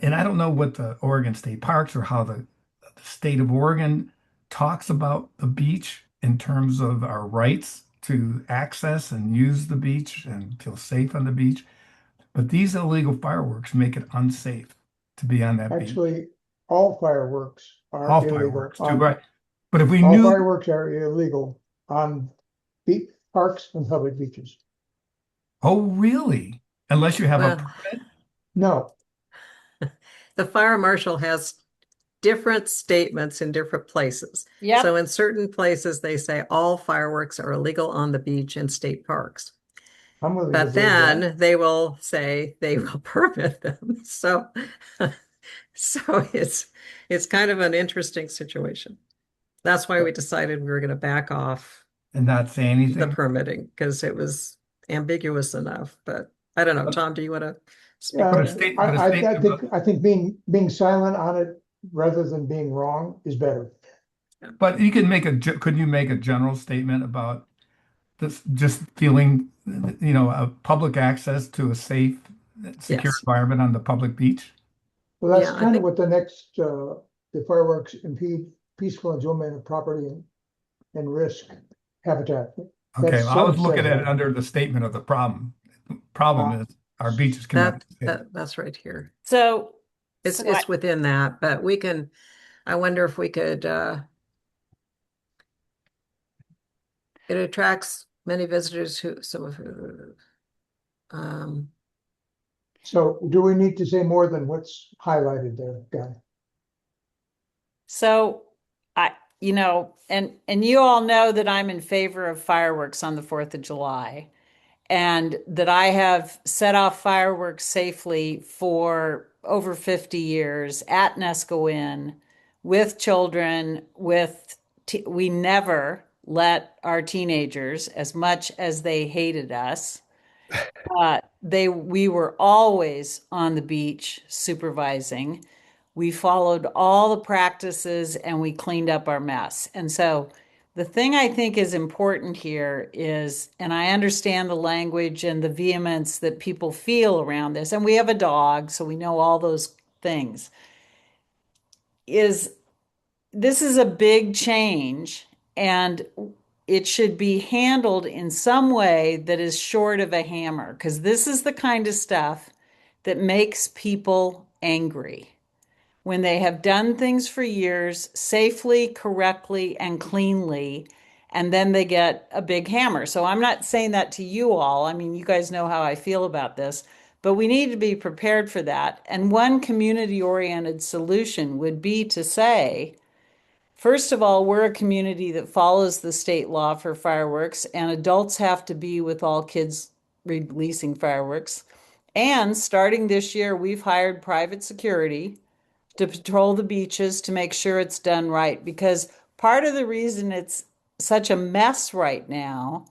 and I don't know what the Oregon State Parks or how the state of Oregon talks about the beach in terms of our rights to access and use the beach and feel safe on the beach. But these illegal fireworks make it unsafe to be on that beach. Actually, all fireworks are All illegal fireworks too, right? But if we all knew, fireworks are illegal on parks and public beaches. oh, really? Unless you have a Well, No, the fire marshal has different statements in different places. Yep. So in certain places, they say all fireworks are illegal on the beach and state parks. I'm willing to But believe that. then they will say they will permit them. So, so it's kind of an interesting situation. That's why we decided we were going to back off and not say the anything. permitting because it was ambiguous enough. But I don't know, Tom, do you want to speak Yeah, But a to state, but a I statement think being silent on it rather than being wrong is better. But you can could you make a general statement about this, just feeling, a public access to a safe, secure Yes. environment on the public beach? Well, that's Yeah, I kind of think what the fireworks impede peaceful enjoyment of property and risk habitat. Okay, That's well, I sort was of looking says at it that. under the statement of the problem. Problem Uh, is our beaches cannot be safe. that's right here. So, It's so I, it's within that, but we can, I wonder if we could it attracts many visitors who some of um So do we need to say more than what's highlighted there, Guy? so I, and you all know that I'm in favor of fireworks on the 4th of July, and that I have set off fireworks safely for over 50 years at Nesco with children, we never let our teenagers, as much as they hated us, we were always on the beach supervising. We followed all the practices and we cleaned up our mess. And so the thing I think is important here is, and I understand the language and the vehemence that people feel around this, and we have a dog, so we know all those things, is this is a big change. And it should be handled in some way that is short of a hammer, because this is the kind of stuff that makes people angry when they have done things for years safely, correctly, and cleanly, and then they get a big hammer. So I'm not saying that to you all. I mean, you guys know how I feel about this, but we need to be prepared for that. And one community-oriented solution would be to say, first of all, we're a community that follows the state law for fireworks, and adults have to be with all kids releasing fireworks. And starting this year, we've hired private security to patrol the beaches to make sure it's done right. Because part of the reason it's such a mess right now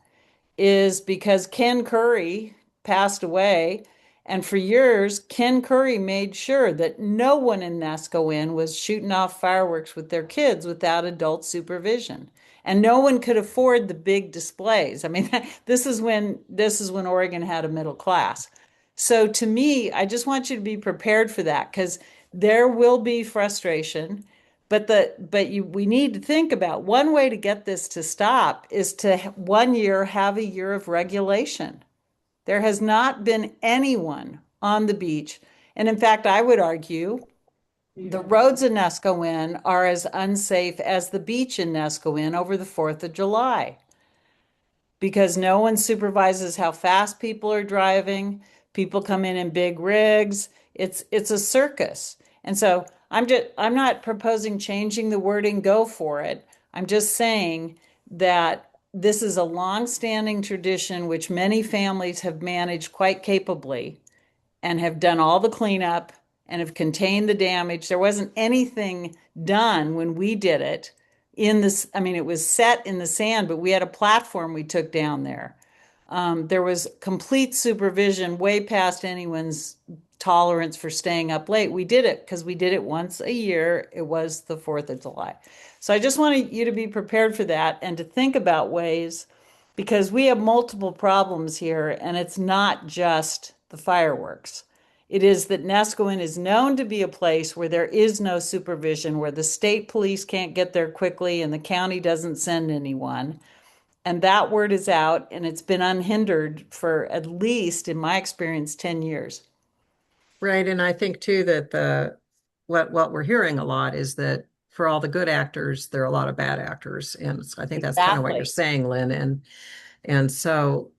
is because Ken Curry passed away. And for years, Ken Curry made sure that no one in Nesco was shooting off fireworks with their kids without adult supervision. And no one could afford the big displays. I mean, this is when Oregon had a middle class. So to me, I just want you to be prepared for that, because there will be frustration. We need to think about one way to get this to stop is to 1 year have a year of regulation. There has not been anyone on the beach. And in fact, I would argue the roads in Nescoin are as unsafe as the beach in Nescoin over the 4th of July, because no one supervises how fast people are driving. People come in big rigs. It's a circus. And so I'm not proposing changing the wording, go for it. I'm just saying that this is a long-standing tradition which many families have managed quite capably and have done all the cleanup and have contained the damage. There wasn't anything done when we did it in this. I mean, it was set in the sand, but we had a platform we took down there. There was complete supervision way past anyone's tolerance for staying up late. We did it because we did it once a year. It was the 4th of July. So I just wanted you to be prepared for that and to think about ways, because we have multiple problems here, and it's not just the fireworks. It is that Nescoin is known to be a place where there is no supervision, where the state police can't get there quickly and the county doesn't send anyone. And that word is out, and it's been unhindered for at least, in my experience, 10 years. Right. And I think too that what we're hearing a lot is that for all the good actors, there are a lot of bad actors. And I think that's kind of what you're saying, Lynn. And so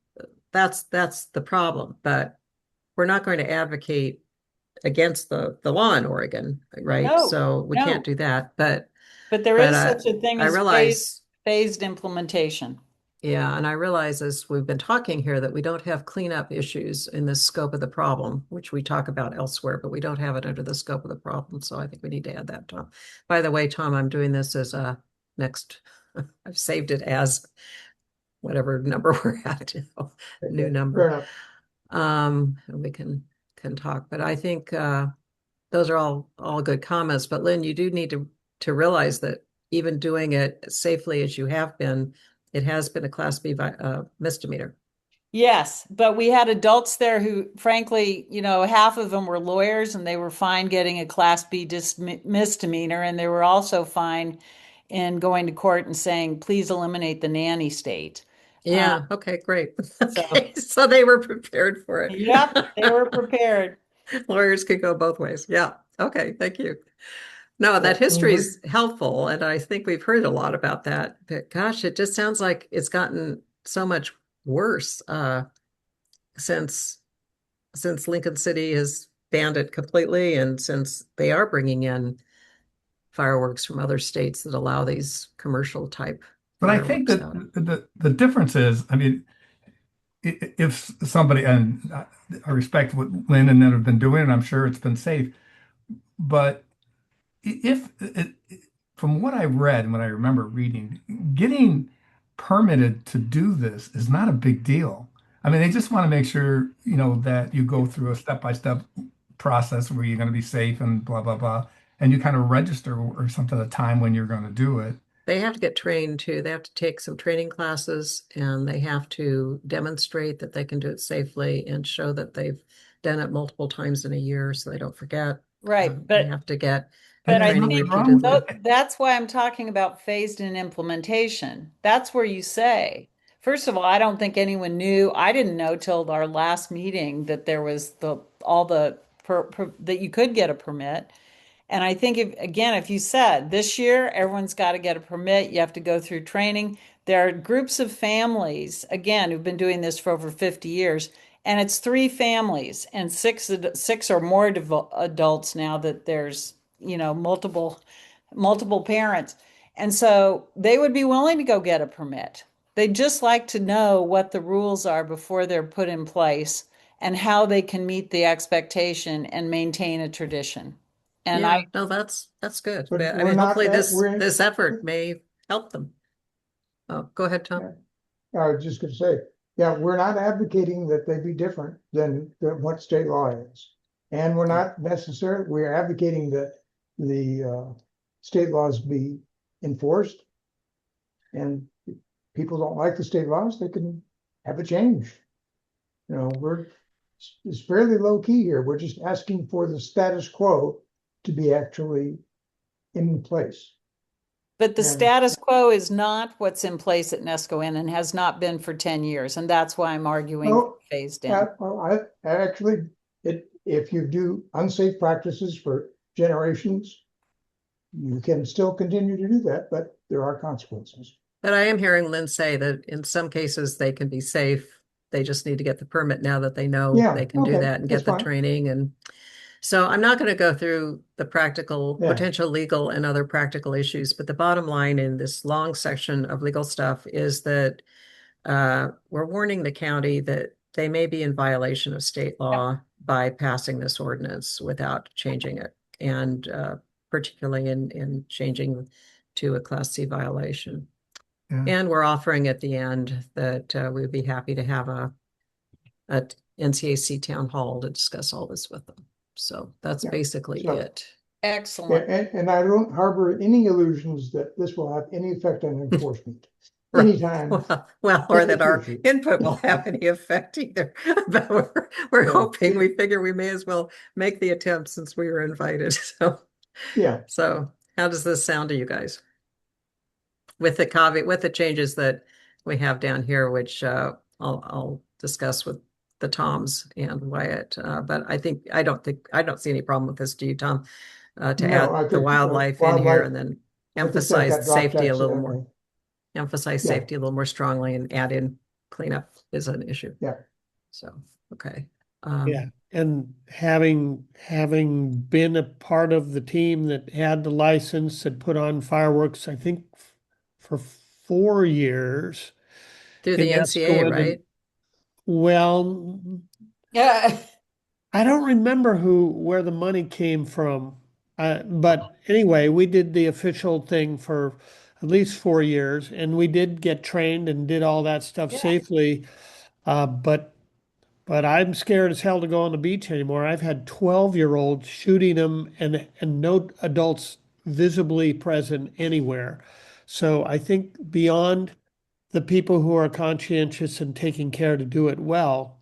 that's the problem. But we're not going to advocate against the law in Oregon, right? No, so we can't do that. But there is such a thing I as realize phased implementation. Yeah, and I realize as we've been talking here that we don't have cleanup issues in the scope of the problem, which we talk about elsewhere, but we don't have it under the scope of the problem. So I think we need to add that, Tom. By the way, Tom, I'm doing this as a next, I've saved it as whatever number we're at, new number. And we can talk, but I think those are all good comments. But Lynn, you do need to realize that even doing it safely as you have been, it has been a Class B misdemeanor. Yes, but we had adults there who, frankly, half of them were lawyers, and they were fine getting a Class B misdemeanor, and they were also fine in going to court and saying, please eliminate the nanny state. Yeah, okay, great. Okay, so they were prepared for it. Yep, they were prepared. Lawyers could go both ways. Yeah, okay, thank you. No, that history is helpful, and I think we've heard a lot about that. But gosh, it just sounds like it's gotten so much worse since Lincoln City has banned it completely, and since they are bringing in fireworks from other states that allow these commercial type. But I think that the difference is, I mean, if somebody, and I respect what Lynn and Ned have been doing, and I'm sure it's been safe, but if from what I read and what I remember reading, getting permitted to do this is not a big deal. I mean, they just want to make sure, that you go through a step-by-step process where you're going to be safe and blah, blah, blah. And you kind of register or something at a time when you're going to do it. They have to get trained too. They have to take some training classes, and they have to demonstrate that they can do it safely and show that they've done it multiple times in a year so they don't forget. Right. But they have to get But And I there's training nothing think wrong repeatedly. with it. that's why I'm talking about phased in implementation. That's where you say, first of all, I don't think anyone knew. I didn't know till our last meeting that there was the all the that you could get a permit. And I think if, again, if you said this year everyone's got to get a permit, you have to go through training. There are groups of families, again, who've been doing this for over 50 years, and it's three families and six or more adults now that there's, multiple parents. And so they would be willing to go get a permit. They'd just like to know what the rules are before they're put in place and how they can meet the expectation and maintain a tradition. And I Yeah, no, that's good. But But I we're mean, not hopefully that, this effort may help them. Oh, go ahead, Tom. yeah, I was just gonna say, yeah, we're not advocating that they be different than what state law is. And we're advocating that the state laws be enforced. And if people don't like the state laws, they can have a change. It's fairly low key here. We're just asking for the status quo to be actually in place. But the And status quo is not what's in place at Nescoin and has not been for 10 years. And that's why I'm arguing for oh, phased in. well, I actually, if you do unsafe practices for generations, you can still continue to do that, but there are consequences. But I am hearing Lynn say that in some cases they can be safe. They just need to get the permit now that they know Yeah, they can do okay, that and that's get the fine. training. And so I'm not going to go through the practical, Yeah, potential legal and other practical issues, but the bottom line in this long section of legal stuff is that we're warning the county that they may be in violation of state Yep. law by passing this ordinance without changing it, and particularly in changing to a Class C violation. Yeah. And we're offering at the end that we'd be happy to have a NCAC town hall to discuss all this with them. So that's yeah. basically So, it. yeah, Excellent. and I don't harbor any illusions that this will have any effect on enforcement. Right. Anytime Well, or in the that our future. input will have any effect either. But we're Yeah. hoping, we figure we may as well make the attempt since we were invited. Yeah, So how does this sound to you guys? With the caveat, with the changes that we have down here, which I'll discuss with the Toms and Wyatt. But I don't see any problem with this. Do you, Tom? To no, add I the think wildlife in here wildlife, and then I think that got emphasize dropped safety a little more. accidentally. Emphasize Yeah. safety a little more strongly and add in cleanup is an issue. Yeah. So, okay. Yeah, and having been a part of the team that had the license that put on fireworks, I think for 4 years Through in the NCA, Escoen, and right? well, Yeah. I don't remember where the money came from. But anyway, we did the official thing for at least 4 years, and we did get trained and did all that stuff Yeah. safely. But I'm scared as hell to go on the beach anymore. I've had 12-year-olds shooting them and no adults visibly present anywhere. So I think beyond the people who are conscientious and taking care to do it well,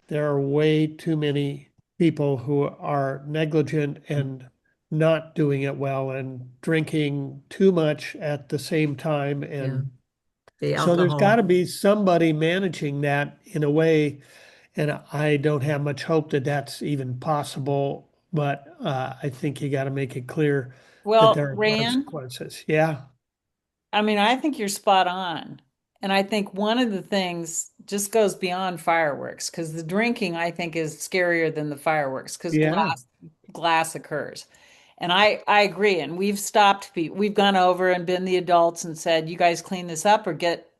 there are way too many people who are negligent and not doing it well and drinking too much at the same time. Yeah. And The so there's got to alcohol. be somebody managing that in a way, and I don't have much hope that that's even possible, but I think you got to make it clear that Well, there are Rand, consequences. Yeah, I mean, I think you're spot on. And I think one of the things just goes beyond fireworks because the drinking, I think, is scarier than the fireworks because yeah, glass occurs. And I agree. And we've gone over and been the adults and said, you guys clean this up or get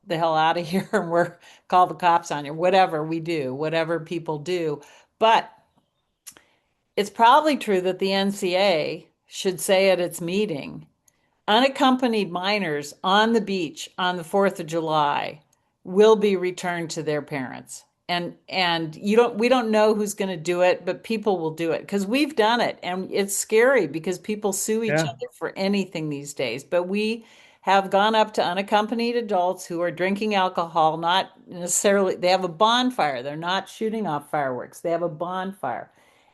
the hell out of here and we're call the cops on you, whatever we do, whatever people do. But it's probably true that the NCA should say at its meeting, unaccompanied minors on the beach on the 4th of July will be returned to their parents. And we don't know who's going to do it, but people will do it because we've done it and it's scary because people sue each yeah, other for anything these days. But we have gone up to unaccompanied adults who are drinking alcohol, not necessarily they have a bonfire. They're not shooting off fireworks. They have a bonfire.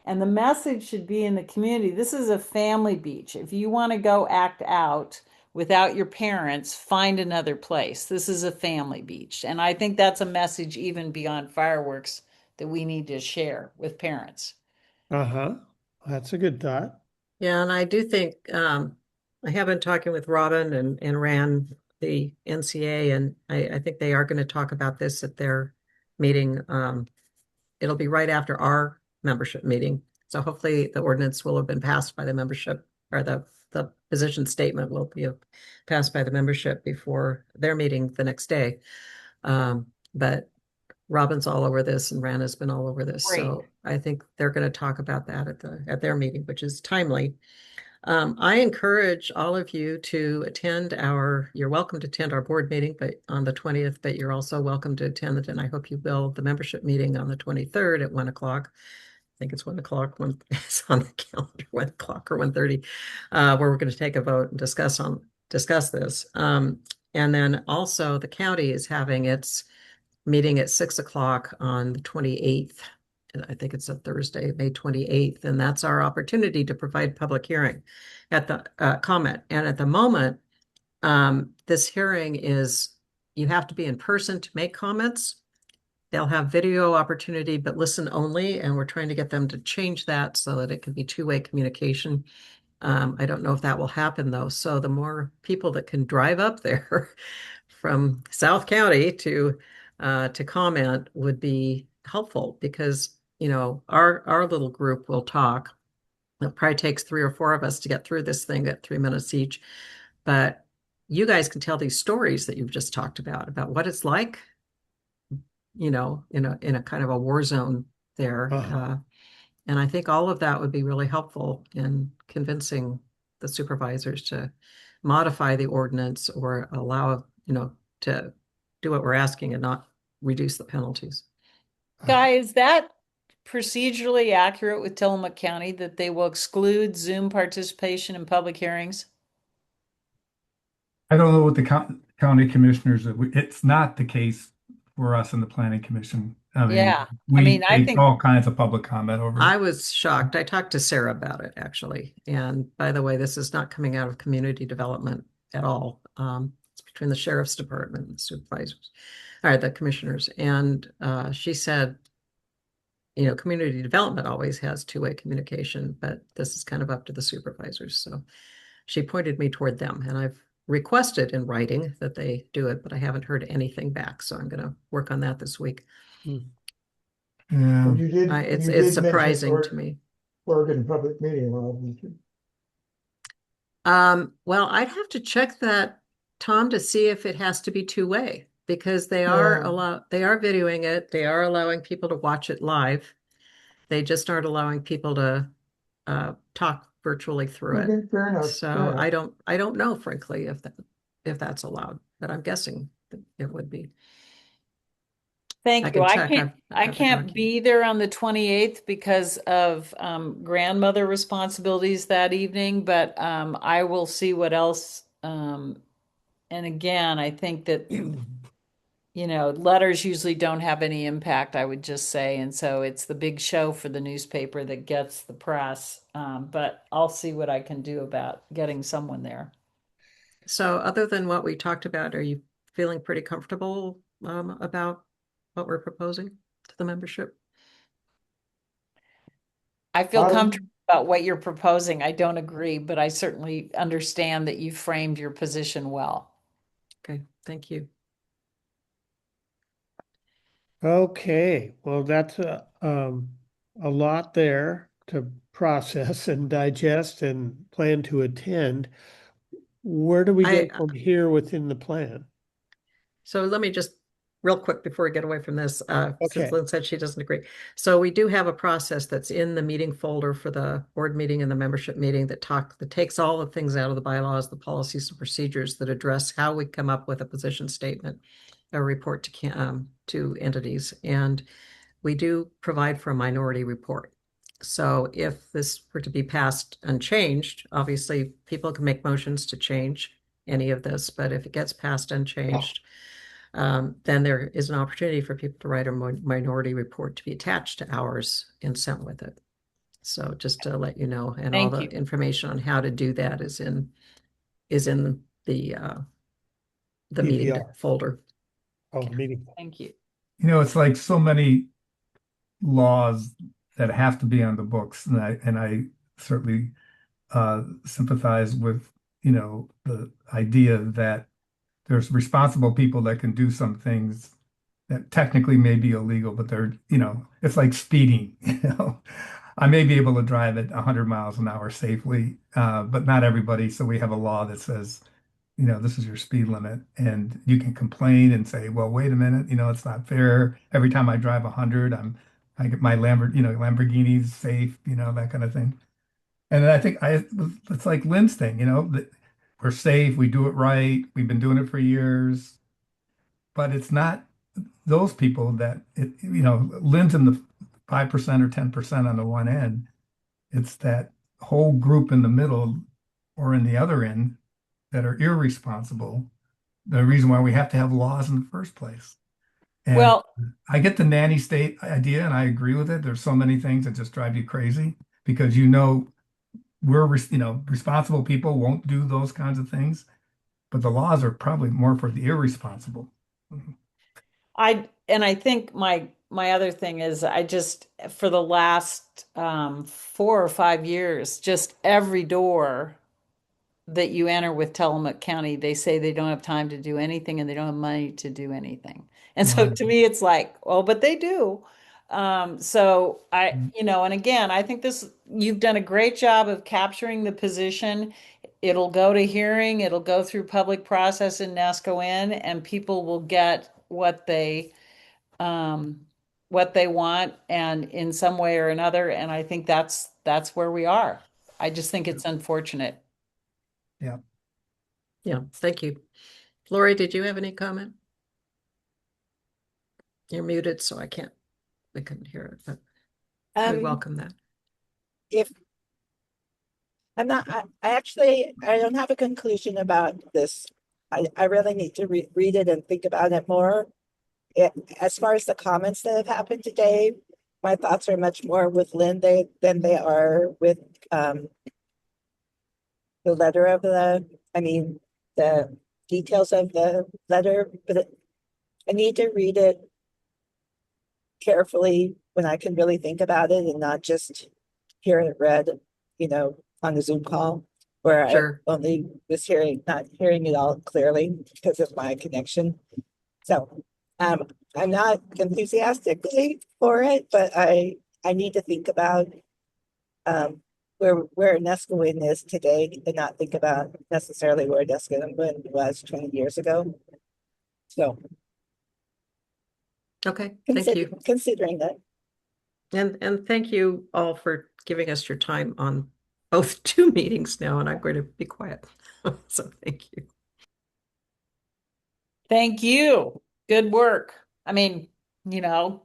And the message should be in the community. This is a family beach. If you want to go act out without your parents, find another place. This is a family beach. And I think that's a message even beyond fireworks that we need to share with parents. Uh-huh. That's a good thought. Yeah, and I do think I have been talking with Robin and Ran, the NCA, and I think they are going to talk about this at their meeting. It'll be right after our membership meeting. So hopefully the ordinance will have been passed by the membership, or the position statement will be passed by the membership before their meeting the next day. But Robin's all over this and Ran has been all over this. Great. So I think they're going to talk about that at their meeting, which is timely. I encourage all of you to attend you're welcome to attend our board meeting, but on the 20th, but you're also welcome to attend, and I hope you will, the membership meeting on the 23rd at 1 o'clock. I think it's 1 o'clock when it's on the calendar, 1 o'clock or 1:30, where we're going to take a vote and discuss this. And then also the county is having its meeting at 6 o'clock on the 28th. And I think it's a Thursday, May 28th, and that's our opportunity to provide public hearing at the comment. And at the moment, this hearing is, you have to be in person to make comments. They'll have video opportunity, but listen only, and we're trying to get them to change that so that it can be two-way communication. I don't know if that will happen though. So the more people that can drive up there from South County to comment would be helpful, because our little group will talk. It probably takes 3 or 4 of us to get through this thing at 3 minutes each. But you guys can tell these stories that you've just talked about what it's like, in a kind of a war zone there. And I think all of that would be really helpful in convincing the supervisors to modify the ordinance or allow, to do what we're asking and not reduce the penalties. Guy, is that procedurally accurate with Tillamook County that they will exclude Zoom participation in public hearings? I don't know what the county commissioners, it's not the case for us in the planning commission. I mean, Yeah. we I take think all kinds of public comment over. I was shocked. I talked to Sarah about it, actually. And by the way, this is not coming out of community development at all. It's between the sheriff's department and the supervisors, or the commissioners. And she said, community development always has two-way communication, but this is kind of up to the supervisors. So she pointed me toward them, and I've requested in writing that they do it, but I haven't heard anything back. So I'm going to work on that this week. Yeah. You did It's mention surprising to me. Oregon public meeting law. Well, I'd have to check that, Tom, to see if it has to be two-way, because they are videoing it. They are allowing people to watch it live. They just aren't allowing people to talk virtually through it. Okay, fair enough. So fair enough. I don't know, frankly, if that's allowed, but I'm guessing that it would be. Thank I you. can I check. can't I I've can't be there on the 28th because of grandmother responsibilities that evening, but I will see what else. And again, I think that letters usually don't have any impact, I would just say, and so it's the big show for the newspaper that gets the press. But I'll see what I can do about getting someone there. So other than what we talked about, are you feeling pretty comfortable about what we're proposing to the membership? I feel comfortable about what you're proposing. I don't agree, but I certainly understand that you framed your position well. Okay, thank you. Okay, well, that's a lot there to process and digest and plan to attend. Where do we go from here within the plan? So let me just real quick before we get away from this, since Okay. Lynn said she doesn't agree. So we do have a process that's in the meeting folder for the board meeting and the membership meeting that takes all the things out of the bylaws, the policies and procedures that address how we come up with a position statement, a report to entities. And we do provide for a minority report. So if this were to be passed unchanged, obviously people can make motions to change any of this, but if it gets passed unchanged, then there is an opportunity for people to write a minority report to be attached to ours and sent with it. So just to let you know, and all Thank the you. information on how to do that is in the meeting DVR. folder. Oh, the meeting. Thank you. You know, it's like so many laws that have to be on the books, and I certainly sympathize with, you know, the idea that there's responsible people that can do some things that technically may be illegal, but they're, you know, it's like speeding, you know. I may be able to drive at 100 miles an hour safely, but not everybody. So we have a law that says, you know, this is your speed limit, and you can complain and say, well, wait a minute, you know, it's not fair. Every time I drive 100, I get my Lamborghini's safe, you know, that kind of thing. And then I think it's like Lynn's thing, you know, that we're safe, we do it right, we've been doing it for years, but it's not those people that you know, Lynn's in the 5% or 10% on the one end. It's that whole group in the middle or in the other end that are irresponsible. The reason why we have to have laws in the first place. And Well, I get the nanny state idea and I agree with it. There's so many things that just drive you crazy because you know you know, responsible people won't do those kinds of things, but the laws are probably more for the irresponsible. I think my other thing is I just for the last 4 or 5 years, just every door that you enter with Tillamook County, they say they don't have time to do anything and they don't have money to do anything. And so Right. to me, it's like, well, but they do. So and again, I think you've done a great job of capturing the position. It'll go to hearing, it'll go through public process in NESCO-N, and people will get um, what they want and in some way or another. And I think that's where we are. I just think it's unfortunate. Yeah. Yeah, thank you. Lori, did you have any comment? You're muted, so I couldn't hear it, but we Um, welcome that. if I'm not, I actually, I don't have a conclusion about this. I really need to read it and think about it more. As far as the comments that have happened today, my thoughts are much more with Lynn than they are with, the letter of the details of the letter, but I need to read it carefully when I can really think about it and not just hear it read, on the Zoom call where I Sure. only was not hearing it all clearly because of my connection. So, I'm not enthusiastically for it, but I need to think about, where Nescoin is today and not think about necessarily where Nescoin was 20 years ago. So Okay, thank you. considering that. And thank you all for giving us your time on both two meetings now, and I'm going to be quiet. So thank you. Thank you. Good work. I mean, you know,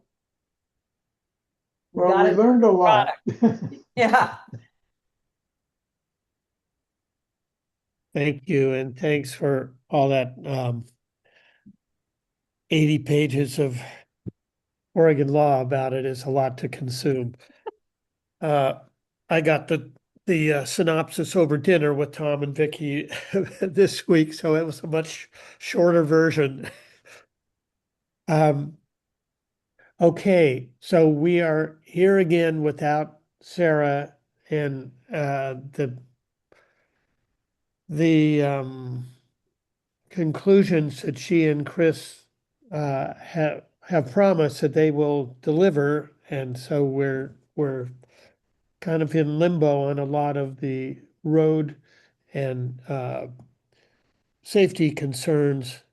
we Well, got we it. learned a lot. Yeah. Thank you, and thanks for all that 80 pages of Oregon law about it is a lot to consume. I got the synopsis over dinner with Tom and Vicky this week, so it was a much shorter version. Okay, so we are here again without Sarah and the conclusions that she and Chris have promised that they will deliver, and so we're kind of in limbo on a lot of the road and safety concerns,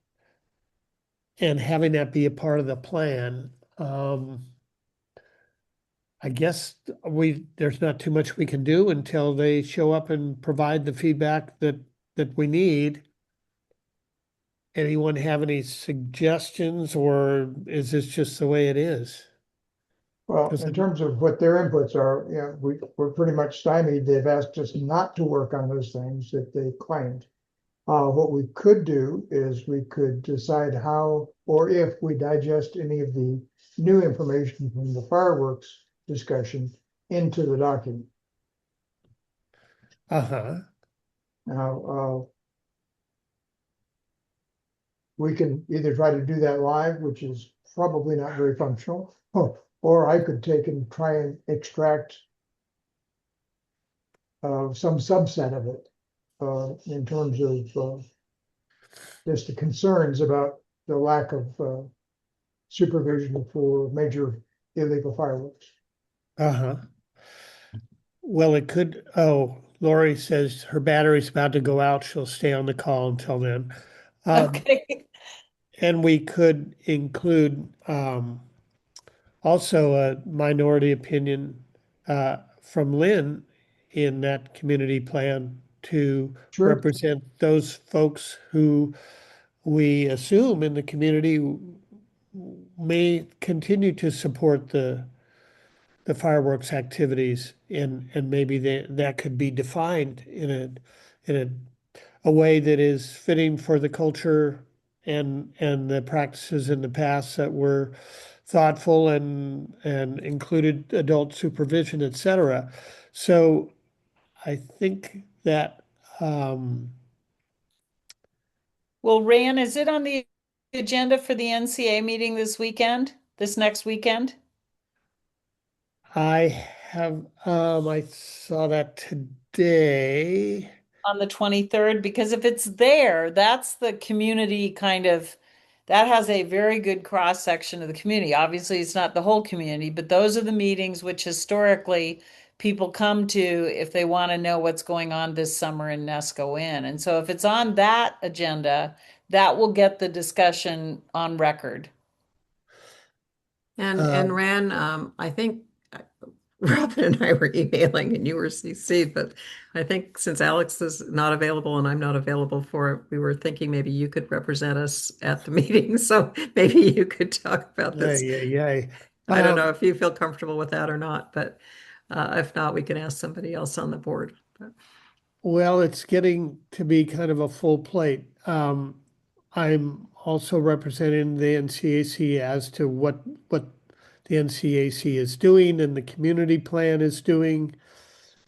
and having that be a part of the plan. I guess there's not too much we can do until they show up and provide the feedback that we need. Anyone have any suggestions, or is this just the way it is? Well, 'Cause in terms of what their inputs are, we're pretty much stymied. They've asked us not to work on those things that they claimed. What we could do is we could decide how or if we digest any of the new information from the fireworks discussion into the document. Uh-huh. Now, we can either try to do that live, which is probably not very functional, or I could take and try and extract some subset of it in terms of just the concerns about the lack of supervision for major illegal fireworks. Uh-huh. Well, it could, oh, Lori says her battery's about to go out. She'll stay on the call until then. Okay. And we could include also a minority opinion from Lynn in that community plan to Sure. represent those folks who we assume in the community may continue to support the fireworks activities, and maybe that could be defined in a way that is fitting for the culture and the practices in the past that were thoughtful and included adult supervision, et cetera. So I think that Well, Ran, is it on the agenda for the NCA meeting this next weekend? I have I saw that today. On the 23rd? Because if it's there, that's the community that has a very good cross section of the community. Obviously, it's not the whole community, but those are the meetings which historically people come to if they want to know what's going on this summer in Nesco Inn. And so if it's on that agenda, that will get the discussion on record. And Ran, I think Robin and I were emailing and you were CC'd, but I think since Alex is not available and I'm not available for it, we were thinking maybe you could represent us at the meeting. So maybe you could talk about this. Yeah, yeah. I don't know if you feel comfortable with that or not, but if not, we can ask somebody else on the board. But Well, it's getting to be kind of a full plate. I'm also representing the NCAC as to what the NCAC is doing and the community plan is doing.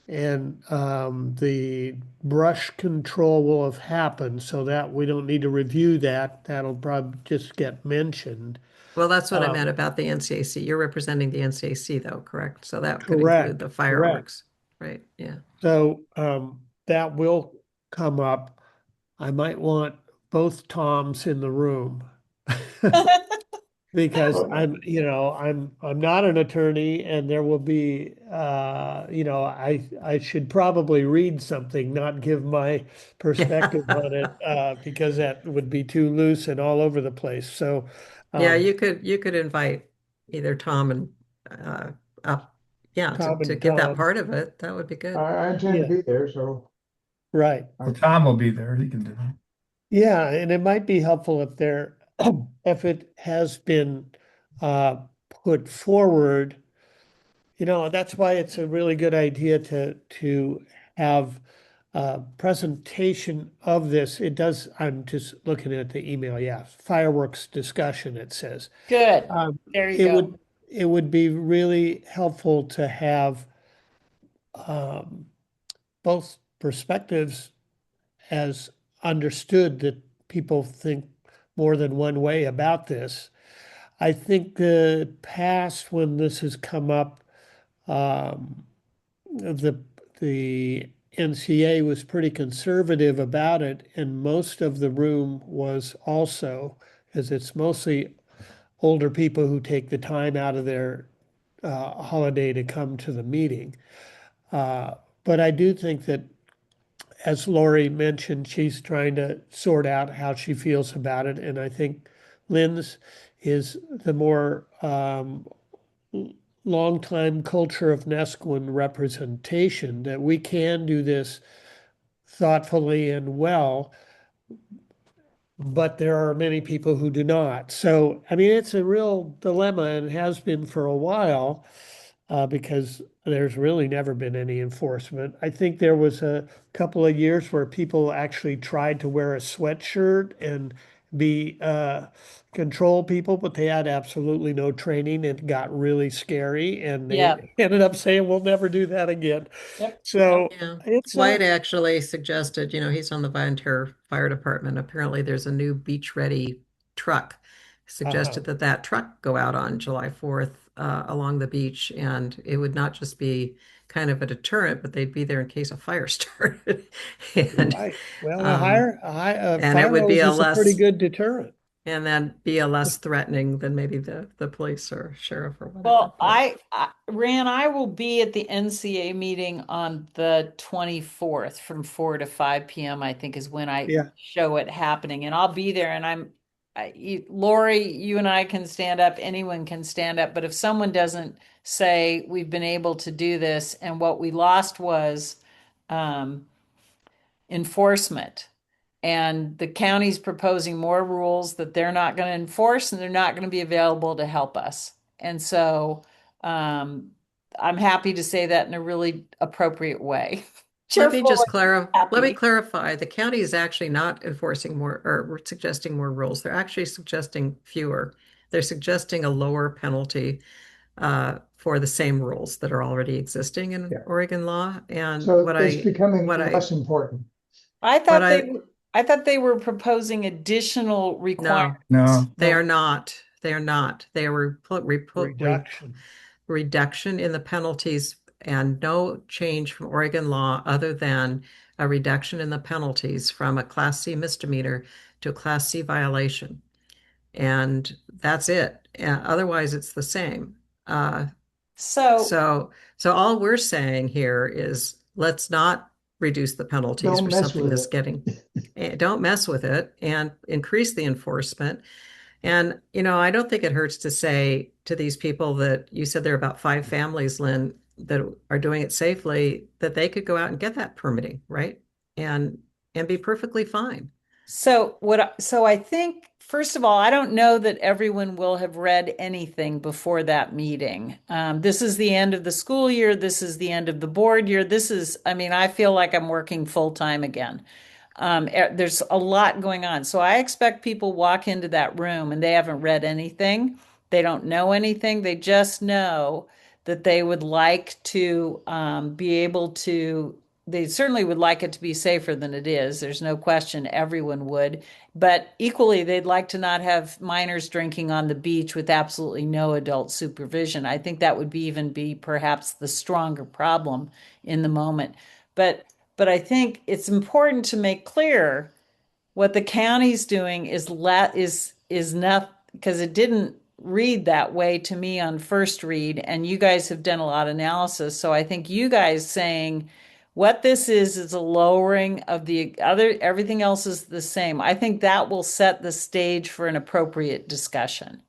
And the brush control will have happened so that we don't need to review that. That'll probably just get mentioned. well, that's what I Um, meant about the NCAC. You're representing the NCAC though, correct? So that could include correct, the correct. fireworks, right? Yeah. So that will come up. I might want both Toms in the room because Well, I'm not an attorney, and there will be I should probably read something, not give my perspective on it because that would be too loose and all over the place. So Yeah, um, you could invite either Tom and uh up, yeah, Tom to and give that Tom, part of it. That would be good. I intend to yeah, be there, so right. Well, Tom will be there. He can do it. Yeah, and it might be helpful if there, if it has been uh, put forward. That's why it's a really good idea to have a presentation of this. It does, I'm just looking at the email, yeah, fireworks discussion, it says. Good. Um, There you it go. would it would be really helpful to have um, both perspectives as understood that people think more than one way about this. I think the past when this has come up, um, the the NCA was pretty conservative about it, and most of the room was also, as it's mostly older people who take the time out of their holiday to come to the meeting. But I do think that, as Lori mentioned, she's trying to sort out how she feels about it, and I think Lynn's is the more longtime culture of Nesquin representation that we can do this thoughtfully and well, but there are many people who do not. So, I mean, it's a real dilemma and has been for a while because there's really never been any enforcement. I think there was a couple of years where people actually tried to wear a sweatshirt and the control people, but they had absolutely no training. It got really scary, and Yeah. they ended up saying, "We'll never do that again." Yep. So Yeah. it's White actually suggested, he's on the volunteer fire department. Apparently, there's a new beach ready truck. Suggested that that truck go out on July 4th along the beach, and it would not just be kind of a deterrent, but they'd be there in case a fire started. And right. Well, um, a and it fire would be hose a is a pretty less good deterrent. and then be a less threatening than maybe the police or sheriff or whatever. Well, But Ran, I will be at the NCA meeting on the 24th from 4 to 5 p.m., I think is when I Yeah. show it happening. And I'll be there and Lori, you and I can stand up, anyone can stand up. But if someone doesn't say we've been able to do this and what we lost was um, enforcement. And the county's proposing more rules that they're not going to enforce and they're not going to be available to help us. And so um, I'm happy to say that in a really appropriate way. Cheerful and let me happy. clarify. The county is actually not enforcing more or suggesting more rules. They're actually suggesting fewer. They're suggesting a lower penalty for the same rules that are already existing in Yeah. Oregon law. And So it's becoming what I, less important. I what thought I, I thought they were proposing additional no, requirements. No, they No are not. They are not. They are reduction. reduction in the penalties and no change from Oregon law other than a reduction in the penalties from a Class C misdemeanor to a Class C violation. And that's it. Otherwise, it's the same. Uh, So, so, so all we're saying here is let's not reduce the penalties Don't for mess something with that's it. getting, don't mess with it and increase the enforcement. And, I don't think it hurts to say to these people that you said there are about 5 families, Lynn, that are doing it safely, that they could go out and get that permitting, right? And be perfectly fine. so I think first of all, I don't know that everyone will have read anything before that meeting. This is the end of the school year. This is the end of the board year. I mean, I feel like I'm working full time again. There's a lot going on. So I expect people walk into that room and they haven't read anything. They don't know anything. They just know that they would like to be able to, they certainly would like it to be safer than it is. There's no question everyone would. But equally, they'd like to not have minors drinking on the beach with absolutely no adult supervision. I think that would even be perhaps the stronger problem in the moment. But but I think it's important to make clear what the county's doing is not because it didn't read that way to me on first read, and you guys have done a lot of analysis. So I think you guys saying what this is a lowering of the other, everything else is the same. I think that will set the stage for an appropriate discussion.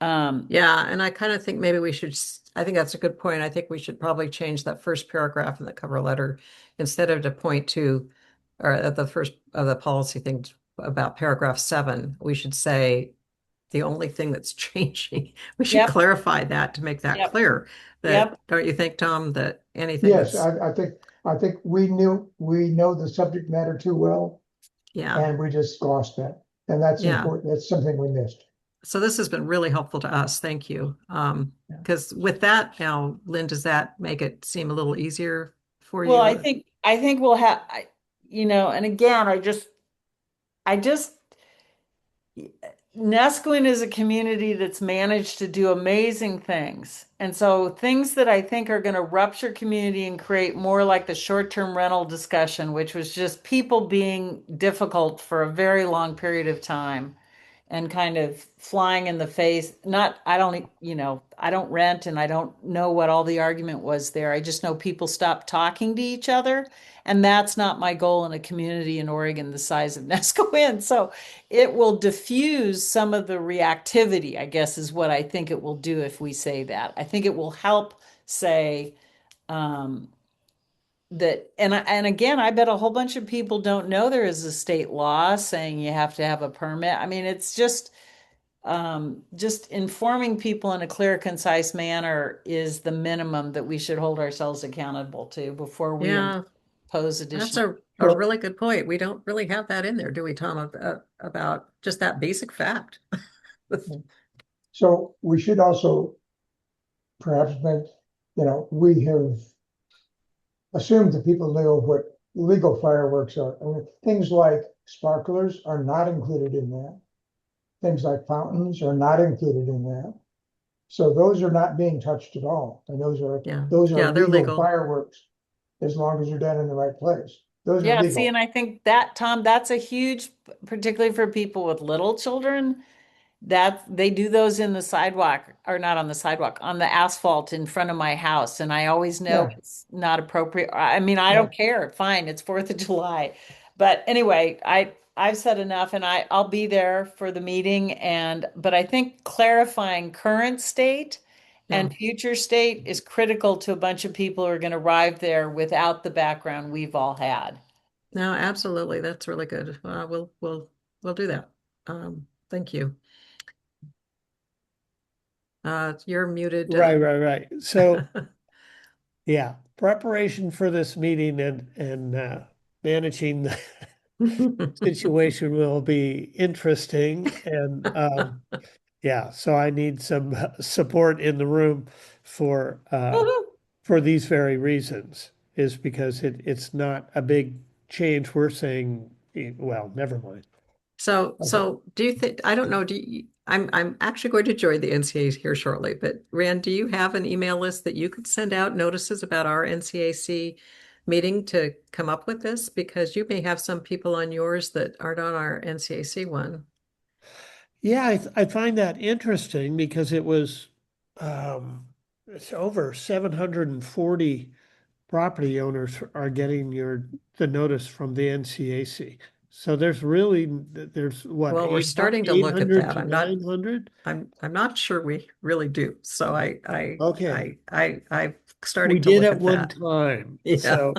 Um, Yeah, and I kind of think maybe I think that's a good point. I think we should probably change that first paragraph in the cover letter instead of to point to, or at the first of the policy thing about paragraph 7, we should say the only thing that's changing. We should yep, clarify that to make that yep, clear. That, yep. don't you think, Tom, that anything Yes, that's, I think we know the subject matter too well, yeah, and we just lost that. And that's yeah. important. That's something we missed. So this has been really helpful to us. Thank you. Yeah. Because with that now, Lynn, does that make it seem a little easier for Well, you? I think we'll have, and again, I just Nesquin is a community that's managed to do amazing things. And so things that I think are going to rupture community and create more like the short-term rental discussion, which was just people being difficult for a very long period of time and kind of flying in the face. Not, I don't, I don't rent and I don't know what all the argument was there. I just know people stopped talking to each other. And that's not my goal in a community in Oregon the size of Nescoin. So it will diffuse some of the reactivity, I guess, is what I think it will do if we say that. I think it will help say, um, and again, I bet a whole bunch of people don't know there is a state law saying you have to have a permit. I mean, it's just informing people in a clear, concise manner is the minimum that we should hold ourselves accountable to before we. Yeah. pose That's additional. a really good point. We don't really have that in there, do we, Tom, about just that basic fact? So we should also perhaps make, we have assumed that people know what legal fireworks are. And things like sparklers are not included in that. Things like fountains are not included in that. So those are not being touched at all. And those are Yeah. those are Yeah, they're legal legal. fireworks as long as they're done in the right place. Those are Yeah, see, legal. and I think that, Tom, that's a huge, particularly for people with little children, that they do those in the sidewalk, or not on the sidewalk, on the asphalt in front of my house. And I always know Yeah. it's not appropriate. I mean, I Yeah. don't care. Fine, it's 4th of July. But anyway, I've said enough, and I'll be there for the meeting. But I think clarifying current state Yeah. and future state is critical to a bunch of people who are going to arrive there without the background we've all had. No, absolutely. That's really good. We'll do that. Thank you. You're muted. Right. So, yeah, preparation for this meeting and managing the situation will be interesting. And yeah, so I need some support in the room for these very reasons, is because it's not a big change. We're saying, well, never mind. So do you think, I don't know, I'm actually going to join the NCAC here shortly, but Rand, do you have an email list that you could send out notices about our NCAC meeting to come up with this? Because you may have some people on yours that aren't on our NCAC one. Yeah, I find that interesting because it's over 740 property owners are getting the notice from the NCAC. So there's what, Well, we're starting to eight look at hundred that. to 900? I'm not sure we really do. So Okay. I'm We starting to did look at at one that. time. Yeah. So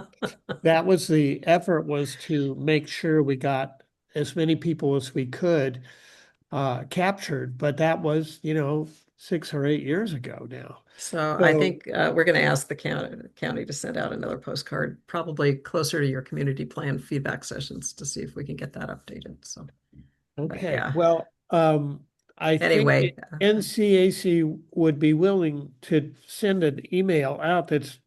that was the effort, was to make sure we got as many people as we could captured, but that was, 6 or 8 years ago now. So I So, think we're going to ask the county to send out another postcard, probably closer to your community plan feedback sessions to see if we can get that updated. So, but okay, yeah. well, I think Anyway, NCAC would be willing to send an email out that's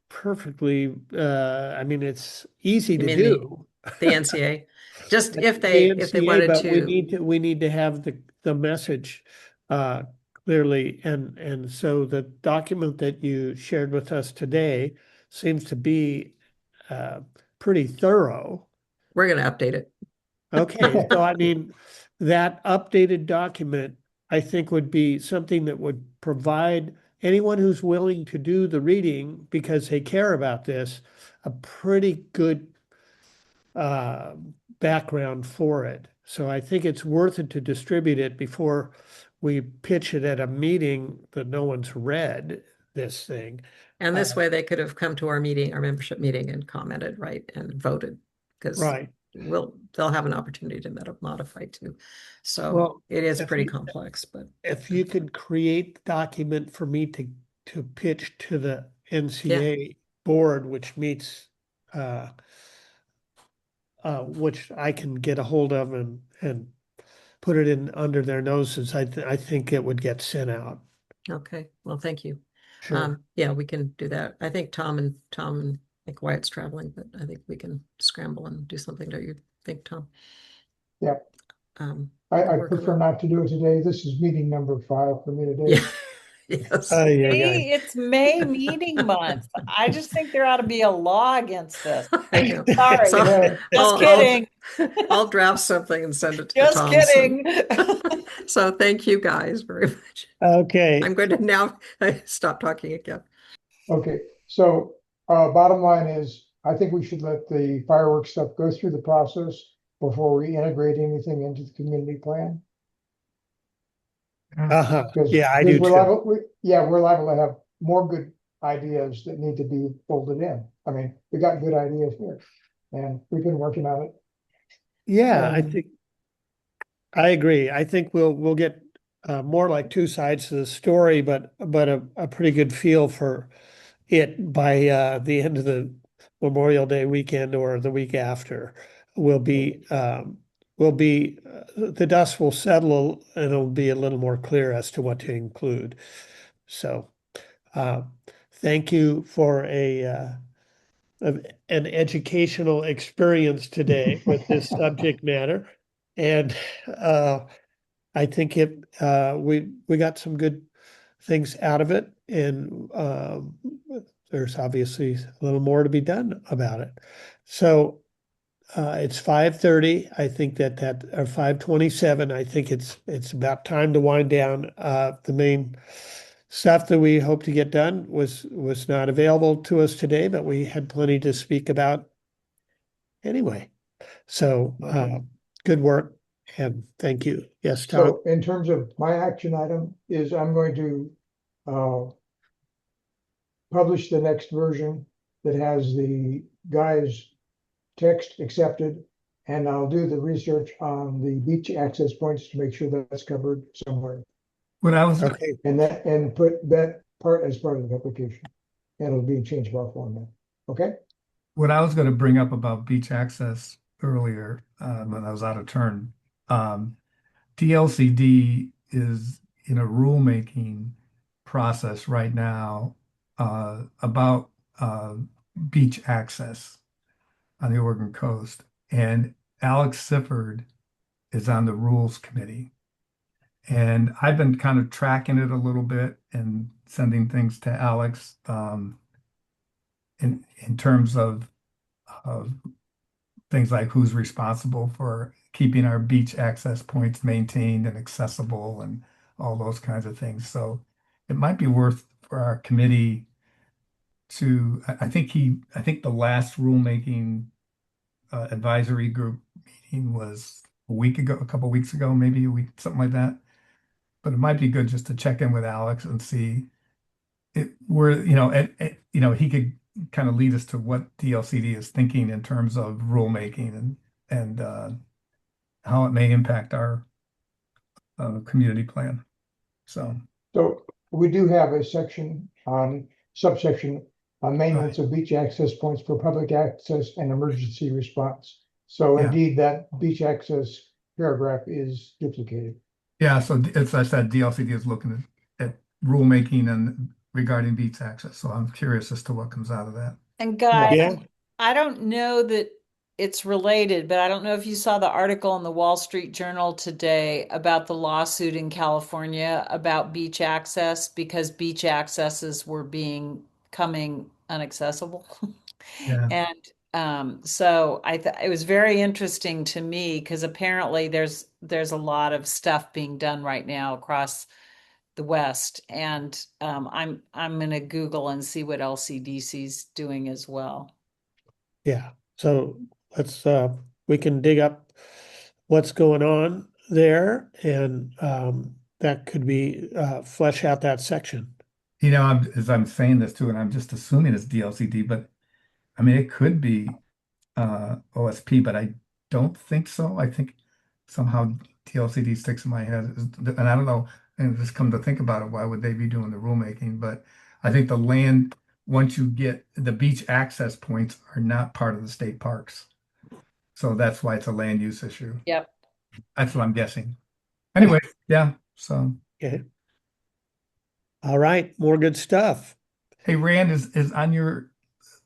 perfectly, I mean, it's easy you to mean do. the NCA? Just The if they NCA, wanted but to, we need to have the message uh, clearly, and so the document that you shared with us today seems to be uh, pretty thorough. we're going to update it. Okay, so I mean, that updated document, I think, would be something that would provide anyone who's willing to do the reading because they care about this, a pretty good uh, background for it. So I think it's worth it to distribute it before we pitch it at a meeting that no one's read this thing. And this Uh, way they could have come to our meeting, our membership meeting and commented, right, and voted because Right. they'll have an opportunity to modify too. So Well, it is if pretty you, complex, but if you could create the document for me to pitch to the yeah, NCA board, which meets, which I can get a hold of and put it in under their noses, I think it would get sent out. okay. Well, thank you. Sure. Yeah, we can do that. I think Tom and I think Wyatt's traveling, but I think we can scramble and do something. Don't you think, Tom? Yeah. We can I work on prefer it. not to do it today. This is meeting number 5 for me Yeah. today. Yes. Yeah. See, it's May meeting month. I just think there ought to be a law against this. I know. Sorry, So Yeah. just I'll kidding. I'll draft something and send it to Just Tom. So, kidding. so thank you guys very much. Okay. I'm going to now stop talking again. Okay, so bottom line is, I think we should let the fireworks stuff go through the process before we integrate anything into the community plan. Uh-huh. Because Yeah, I do we're too. liable, we're liable to have more good ideas that need to be folded in. I mean, we got good ideas here, and we've been working on it. Yeah, And I agree. I think we'll get more like two sides to the story, but a pretty good feel for it by the end of Memorial Day weekend or the week after the dust will settle and it'll be a little more clear as to what to include. So, uh, thank you for an educational experience today with this subject matter. And I think we got some good things out of it, and there's obviously a little more to be done about it. So it's 5:30. I think that or 5:27. I think it's about time to wind down. The main stuff that we hope to get done was not available to us today, but we had plenty to speak about anyway. So good work and thank you. Yes, Tom. So in terms of my action item is I'm going to publish the next version that has the guy's text accepted. And I'll do the research on the beach access points to make sure that's covered somewhere. What I was, Okay. And put that part as part of the application. And it'll be a changeable format. Okay? what I was going to bring up about beach access earlier, when I was out of turn, DLCD is in a rulemaking process right now about beach access on the Oregon coast. And Alex Sifford is on the rules committee. And I've been kind of tracking it a little bit and sending things to Alex in terms of things like who's responsible for keeping our beach access points maintained and accessible and all those kinds of things. So it might be worth for our committee to, I think the last rulemaking advisory group meeting was a week ago, a couple weeks ago, maybe a week, something like that. But it might be good just to check in with Alex and see it where, he could kind of lead us to what DLCD is thinking in terms of rulemaking and how it may impact our community plan. So, So we do have a section on subsection on maintenance of beach access points for public access and emergency response. So Yeah. indeed, that beach access paragraph is duplicated. yeah, so as I said, DLCD is looking at rulemaking and regarding beach access. So I'm curious as to what comes out of that. And Guy, Yeah. I don't know that it's related, but I don't know if you saw the article in the Wall Street Journal today about the lawsuit in California about beach access because beach accesses were becoming inaccessible. Yeah. And so it was very interesting to me because apparently there's a lot of stuff being done right now across the West, and I'm gonna Google and see what LCDC's doing as well. Yeah. So let's we can dig up what's going on there and that could be flesh out that section. As I'm saying this too, and I'm just assuming it's DLCD, but I mean, it could be OSP, but I don't think so. I think somehow DLCD sticks in my head, and I don't know. And just come to think about it, why would they be doing the rulemaking? But I think the land, once you get the beach access points, are not part of the state parks, so that's why it's a land use issue. Yep. That's what I'm guessing. Anyway, yeah. So, Okay. All right, more good stuff. hey, Rand, is on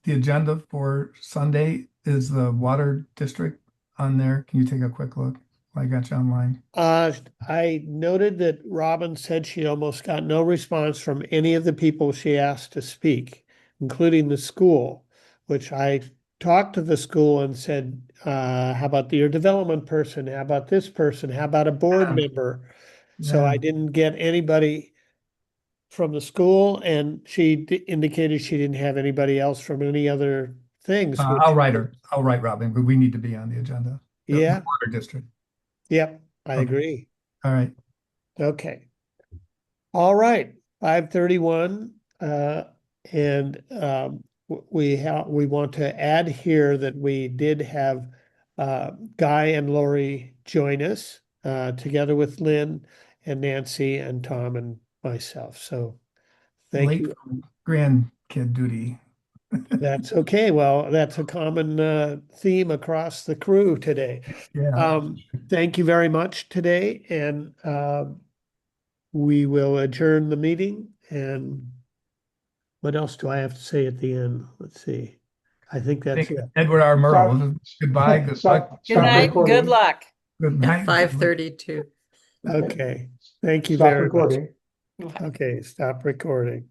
the agenda for Sunday, is the water district on there? Can you take a quick look? I got you online. I noted that Robin said she almost got no response from any of the people she asked to speak, including the school, which I talked to the school and said, how about your development person? How about this person? How about a board Yeah. member? So Yeah. I didn't get anybody from the school, and she indicated she didn't have anybody else from any other things, which, I'll write her. I'll write Robin, but we need to be on the agenda. The yeah, water district. yep, I Okay. agree. All right. Okay. All right, 5:31, and we want to add here that we did have Guy and Lori join us together with Lynn and Nancy and Tom and myself. So thank Late you. from grandkid duty. That's okay. Well, that's a common theme across the crew today. Yeah. Thank you very much today, and we will adjourn the meeting. And what else do I have to say at the end? Let's see. I think I that's think it. Edward R. Murrow. Stop. Goodbye. Good luck. Stop, Good stop night and good recording. luck. Good At night. 5:32. Okay. Thank you Stop very much. recording. Okay, stop recording.